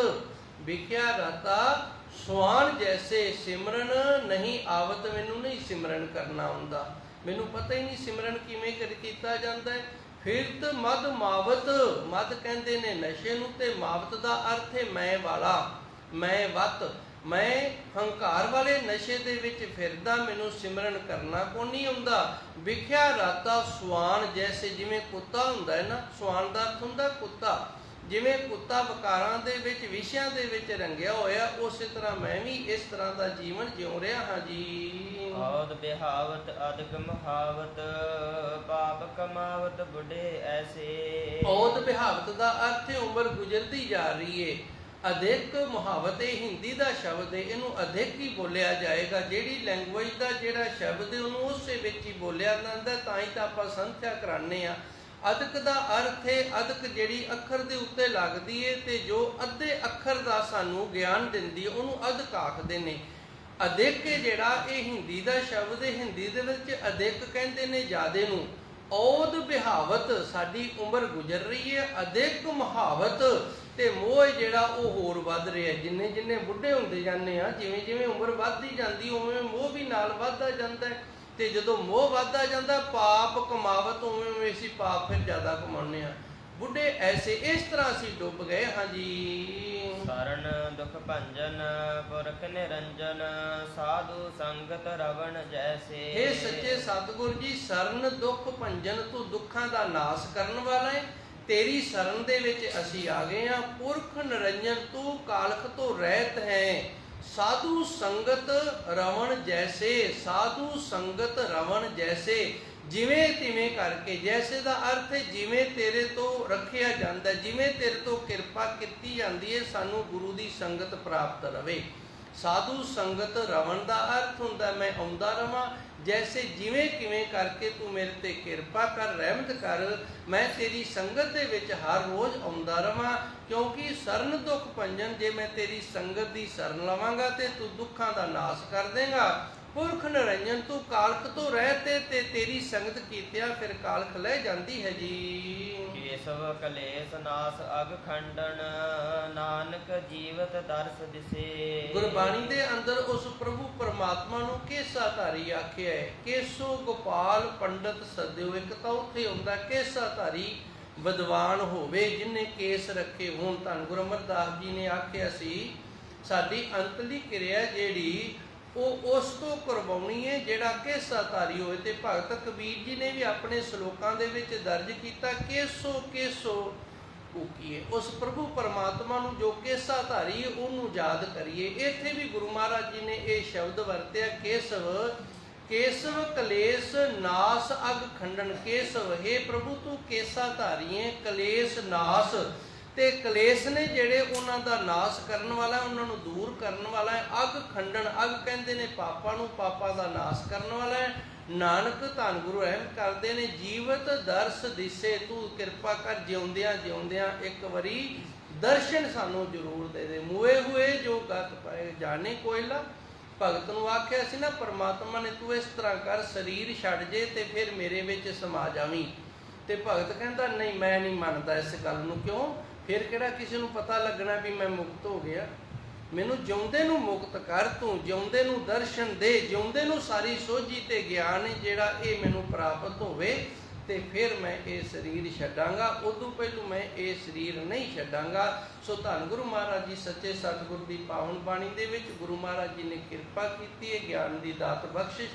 ਵਿਖਿਆ ਰਾਤਾ ਸਵਾਨ ਜੈਸੇ। ਸਿਮਰਨ ਨਹੀਂ ਆਵਤ, ਮੈਨੂੰ ਨਹੀਂ ਸਿਮਰਨ ਕਰਨਾ ਆਉਂਦਾ, ਮੈਨੂੰ ਪਤਾ ਹੀ ਨਹੀਂ ਸਿਮਰਨ ਕਿਵੇਂ ਕੀਤਾ ਜਾਂਦਾ ਹੈ। ਫਿਰਤ ਮਦ ਮਾਵਤ, ਮਦ ਕਹਿੰਦੇ ਨੇ ਨਸ਼ੇ ਨੂੰ, ਤੇ ਮਾਵਤ ਦਾ ਅਰਥ ਹੈ ਮੈਂ ਵਾਲਾ, ਮੈਂ ਵੱਤ, ਮੈਂ ਹੰਕਾਰ ਵਾਲੇ ਨਸ਼ੇ ਦੇ ਵਿੱਚ ਫਿਰਦਾ, ਮੈਨੂੰ ਸਿਮਰਨ ਕਰਨਾ ਕੋਈ ਨਹੀਂ ਆਉਂਦਾ। ਵਿਖਿਆ ਰਾਤਾ ਸਵਾਨ ਜੈਸੇ, ਜਿਵੇਂ ਕੁੱਤਾ ਹੁੰਦਾ ਹੈ ਨਾ, ਸਵਾਨ ਦਾ ਅਰਥ ਹੁੰਦਾ ਕੁੱਤਾ, ਜਿਵੇਂ ਕੁੱਤਾ ਵਕਾਰਾਂ ਦੇ ਵਿੱਚ ਵਿਸ਼ਿਆਂ ਦੇ ਵਿੱਚ ਰੰਗਿਆ ਹੋਇਆ, ਉਸੇ ਤਰ੍ਹਾਂ ਮੈਂ ਵੀ ਇਸ ਤਰ੍ਹਾਂ ਦਾ ਜੀਵਨ ਜਿਉ ਰਿਹਾ ਹਾਂ ਜੀ। ਔਦ ਬਿਹਾਵਤ ਅਦਕ ਮਹਾਵਤ ਪਾਪ ਕਮਾਵਤ ਬੁੱਢੇ ਐਸੇ। ਔਦ ਬਿਹਾਵਤ ਦਾ ਅਰਥ ਹੈ ਉਮਰ ਗੁਜ਼ਰਦੀ ਜਾ ਰਹੀ ਏ। ਅਧਿਕ ਮੁਹਾਵਤ ਇਹ ਹਿੰਦੀ ਦਾ ਸ਼ਬਦ ਹੈ, ਇਹਨੂੰ ਅਧਿਕ ਹੀ ਬੋਲਿਆ ਜਾਏਗਾ। ਜਿਹੜੀ ਲੈਂਗੁਏਜ ਦਾ ਜਿਹੜਾ ਸ਼ਬਦ ਹੈ ਉਹਨੂੰ ਉਸੇ ਵਿੱਚ ਹੀ ਬੋਲਿਆ ਜਾਂਦਾ, ਤਾਂ ਹੀ ਤਾਂ ਆਪਾਂ ਸੰਥਿਆ ਕਰਾਉਂਦੇ ਆ। ਅਦਕ ਦਾ ਅਰਥ ਹੈ ਅਦਕ ਜਿਹੜੀ ਅੱਖਰ ਦੇ ਉੱਤੇ ਲੱਗਦੀ ਏ ਤੇ ਜੋ ਅੱਧੇ ਅੱਖਰ ਦਾ ਸਾਨੂੰ ਗਿਆਨ ਦਿੰਦੀ, ਉਹਨੂੰ ਅਦਕ ਆਖਦੇ ਨੇ। ਅਧਿਕ ਜਿਹੜਾ ਇਹ ਹਿੰਦੀ ਦਾ ਸ਼ਬਦ ਹੈ, ਹਿੰਦੀ ਦੇ ਵਿੱਚ ਅਧਿਕ ਕਹਿੰਦੇ ਨੇ ਜ਼ਿਆਦੇ ਨੂੰ। ਔਦ ਬਿਹਾਵਤ, ਸਾਡੀ ਉਮਰ ਗੁਜ਼ਰ ਰਹੀ ਹੈ, ਅਧਿਕ ਮੁਹਾਵਤ, ਤੇ ਮੋਹ ਜਿਹੜਾ ਉਹ ਹੋਰ ਵੱਧ ਰਿਹਾ। ਜਿੰਨੇ ਜਿੰਨੇ ਬੁੱਢੇ ਹੁੰਦੇ ਜਾਂਦੇ ਆ, ਜਿਵੇਂ ਜਿਵੇਂ ਉਮਰ ਵੱਧਦੀ ਜਾਂਦੀ, ਉਵੇਂ ਮੋਹ ਵੀ ਨਾਲ ਵੱਧਦਾ ਜਾਂਦਾ ਹੈ। ਤੇ ਜਦੋਂ ਮੋਹ ਵੱਧਦਾ ਜਾਂਦਾ, ਪਾਪ ਕਮਾਵਤ, ਉਵੇਂ ਉਵੇਂ ਅਸੀਂ ਪਾਪ ਫਿਰ ਜ਼ਿਆਦਾ ਕਮਾਉਂਦੇ ਆ। ਬੁੱਢੇ ਐਸੇ, ਇਸ ਤਰ੍ਹਾਂ ਅਸੀਂ ਡੁੱਬ ਗਏ ਹਾਂ ਜੀ। ਸਰਨ ਦੁਖ ਭੰਜਨ ਪੁਰਖ ਨਿਰੰਜਨ ਸਾਧੂ ਸੰਗਤ ਰਵਣ ਜੈਸੇ। ਇਹ ਸੱਚੇ ਸਤਿਗੁਰ ਜੀ, ਸਰਨ ਦੁਖ ਭੰਜਨ, ਤੂੰ ਦੁੱਖਾਂ ਦਾ ਨਾਸ ਕਰਨ ਵਾਲਾ ਹੈ, ਤੇਰੀ ਸਰਨ ਦੇ ਵਿੱਚ ਅਸੀਂ ਆ ਗਏ ਹਾਂ। ਪੁਰਖ ਨਿਰੰਜਨ, ਤੂੰ ਕਾਲਖ ਤੋਂ ਰਹਿਤ ਹੈ। ਸਾਧੂ ਸੰਗਤ ਰਵਣ ਜੈਸੇ, ਸਾਧੂ ਸੰਗਤ ਰਵਣ ਜੈਸੇ, ਜਿਵੇਂ ਤਿਵੇਂ ਕਰਕੇ। ਜੈਸੇ ਦਾ ਅਰਥ ਹੈ ਜਿਵੇਂ ਤੇਰੇ ਤੋਂ ਰੱਖਿਆ ਜਾਂਦਾ, ਜਿਵੇਂ ਤੇਰੇ ਤੋਂ ਕਿਰਪਾ ਕੀਤੀ ਜਾਂਦੀ ਹੈ, ਸਾਨੂੰ ਗੁਰੂ ਦੀ ਸੰਗਤ ਪ੍ਰਾਪਤ ਰਵੇ। ਸਾਧੂ ਸੰਗਤ ਰਵਣ ਦਾ ਅਰਥ ਹੁੰਦਾ ਮੈਂ ਆਉਂਦਾ ਰਵਾਂ, ਜੈਸੇ ਜਿਵੇਂ ਕਿਵੇਂ ਕਰਕੇ ਤੂੰ ਮੇਰੇ ਤੇ ਕਿਰਪਾ ਕਰ, ਰਹਿਮਤ ਕਰ, ਮੈਂ ਤੇਰੀ ਸੰਗਤ ਦੇ ਵਿੱਚ ਹਰ ਰੋਜ਼ ਆਉਂਦਾ ਰਵਾਂ। ਕਿਉਂਕਿ ਸਰਨ ਦੁੱਖ ਭੰਜਨ, ਜੇ ਮੈਂ ਤੇਰੀ ਸੰਗਤ ਦੀ ਸਰਨ ਲਵਾਂਗਾ ਤੇ ਤੂੰ ਦੁੱਖਾਂ ਦਾ ਨਾਸ ਕਰ ਦੇਂਗਾ। ਪੁਰਖ ਨਿਰੰਜਨ, ਤੂੰ ਕਾਲਖ ਤੋਂ ਰਹਿਤੇ ਤੇ ਤੇਰੀ ਸੰਗਤ ਕੀਤਿਆ ਫਿਰ ਕਾਲਖ ਲੈ ਜਾਂਦੀ ਹੈ ਜੀ। ਕੇਸਵ ਕਲੇਸ਼ ਨਾਸ ਅਗ ਖੰਡਨ ਨਾਨਕ ਜੀਵਤ ਦਰਸ ਦਿਸੇ। ਗੁਰਬਾਣੀ ਦੇ ਅੰਦਰ ਉਸ ਪ੍ਰਭੂ ਪਰਮਾਤਮਾ ਨੂੰ ਕੇਸਾਧਾਰੀ ਆਖਿਆ ਹੈ। ਕੇਸੋ ਗੋਪਾਲ ਪੰਡਤ ਸਦਿਓ, ਇੱਕ ਤਾਂ ਉੱਥੇ ਹੁੰਦਾ ਕੇਸਾਧਾਰੀ ਵਿਦਵਾਨ ਹੋਵੇ ਜਿਹਨੇ ਕੇਸ ਰੱਖੇ ਹੋਣ। ਧੰਨ ਗੁਰੂ ਅਮਰਦਾਸ ਜੀ ਨੇ ਆਖਿਆ ਸੀ, ਸਾਡੀ ਅੰਤਲੀ ਕਿਰਿਆ ਜਿਹੜੀ ਉਹ ਉਸ ਤੋਂ ਕਰਵਾਉਣੀ ਹੈ ਜਿਹੜਾ ਕੇਸਾਧਾਰੀ ਹੋਵੇ। ਤੇ ਭਗਤ ਕਬੀਰ ਜੀ ਨੇ ਵੀ ਆਪਣੇ ਸ਼ਲੋਕਾਂ ਦੇ ਵਿੱਚ ਦਰਜ ਕੀਤਾ, ਕੇਸੋ ਕੇਸੋ ਕੂਕੀਏ, ਉਸ ਪ੍ਰਭੂ ਪਰਮਾਤਮਾ ਨੂੰ ਜੋ ਕੇਸਾਧਾਰੀ ਹੈ ਉਹਨੂੰ ਯਾਦ ਕਰੀਏ। ਇੱਥੇ ਵੀ ਗੁਰੂ ਮਹਾਰਾਜ ਜੀ ਨੇ ਇਹ ਸ਼ਬਦ ਵਰਤਿਆ, ਕੇਸਵ ਕੇਸਵ ਕਲੇਸ਼ ਨਾਸ ਅਗ ਖੰਡਨ। ਕੇਸਵ, ਹੇ ਪ੍ਰਭੂ ਤੂੰ ਕੇਸਾਧਾਰੀ ਹੈ, ਕਲੇਸ਼ ਨਾਸ, ਤੇ ਕਲੇਸ਼ ਨੇ ਜਿਹੜੇ ਉਹਨਾਂ ਦਾ ਨਾਸ ਕਰਨ ਵਾਲਾ, ਉਹਨਾਂ ਨੂੰ ਦੂਰ ਕਰਨ ਵਾਲਾ ਹੈ। ਅਗ ਖੰਡਨ, ਅਗ ਕਹਿੰਦੇ ਨੇ ਪਾਪਾਂ ਨੂੰ, ਪਾਪਾਂ ਦਾ ਨਾਸ ਕਰਨ ਵਾਲਾ ਹੈ। ਨਾਨਕ ਧੰਨ ਗੁਰੂ ਰਹਿਮਤ ਕਰਦੇ ਨੇ, ਜੀਵਤ ਦਰਸ ਦਿਸੇ, ਤੂੰ ਕਿਰਪਾ ਕਰ ਜਿਉਂਦਿਆਂ ਜਿਉਂਦਿਆਂ ਇੱਕ ਵਾਰੀ ਦਰਸ਼ਨ ਸਾਨੂੰ ਜ਼ਰੂਰ ਦੇ ਦੇ। ਮੂਏ ਹੋਏ ਜੋ ਗਤ ਪਾਏ ਜਾਣੇ ਕੋਇਲਾ। ਭਗਤ ਨੂੰ ਆਖਿਆ ਸੀ ਨਾ ਪਰਮਾਤਮਾ ਨੇ, ਤੂੰ ਇਸ ਤਰ੍ਹਾਂ ਕਰ, ਸਰੀਰ ਛੱਡ ਜੇ ਤੇ ਫਿਰ ਮੇਰੇ ਵਿੱਚ ਸਮਾ ਜਾਵੀਂ। ਤੇ ਭਗਤ ਕਹਿੰਦਾ ਨਹੀਂ, ਮੈਂ ਨਹੀਂ ਮੰਨਦਾ ਇਸ ਗੱਲ ਨੂੰ। ਕਿਉਂ? ਫਿਰ ਕਿਹੜਾ ਕਿਸੇ ਨੂੰ ਪਤਾ ਲੱਗਣਾ ਵੀ ਮੈਂ ਮੁਕਤ ਹੋ ਗਿਆ? ਮੈਨੂੰ ਜਿਉਂਦੇ ਨੂੰ ਮੁਕਤ ਕਰ, ਤੂੰ ਜਿਉਂਦੇ ਨੂੰ ਦਰਸ਼ਨ ਦੇ, ਜਿਉਂਦੇ ਨੂੰ ਸਾਰੀ ਸੋਝੀ ਤੇ ਗਿਆਨ ਜਿਹੜਾ ਇਹ ਮੈਨੂੰ ਪ੍ਰਾਪਤ ਹੋਵੇ, ਤੇ ਫਿਰ ਮੈਂ ਇਹ ਸਰੀਰ ਛੱਡਾਂਗਾ। ਉਦੋਂ ਪਹਿਲੋਂ ਮੈਂ ਇਹ ਸਰੀਰ ਨਹੀਂ ਛੱਡਾਂਗਾ। ਸੋ ਧੰਨ ਗੁਰੂ ਮਹਾਰਾਜ ਜੀ ਸੱਚੇ ਸਤਿਗੁਰ ਦੀ ਪਾਵਨ ਬਾਣੀ ਦੇ ਵਿੱਚ ਗੁਰੂ ਮਹਾਰਾਜ ਜੀ ਨੇ ਕਿਰਪਾ ਕੀਤੀ ਹੈ, ਗਿਆਨ ਦੀ ਦਾਤ ਬਖਸ਼ਿਸ਼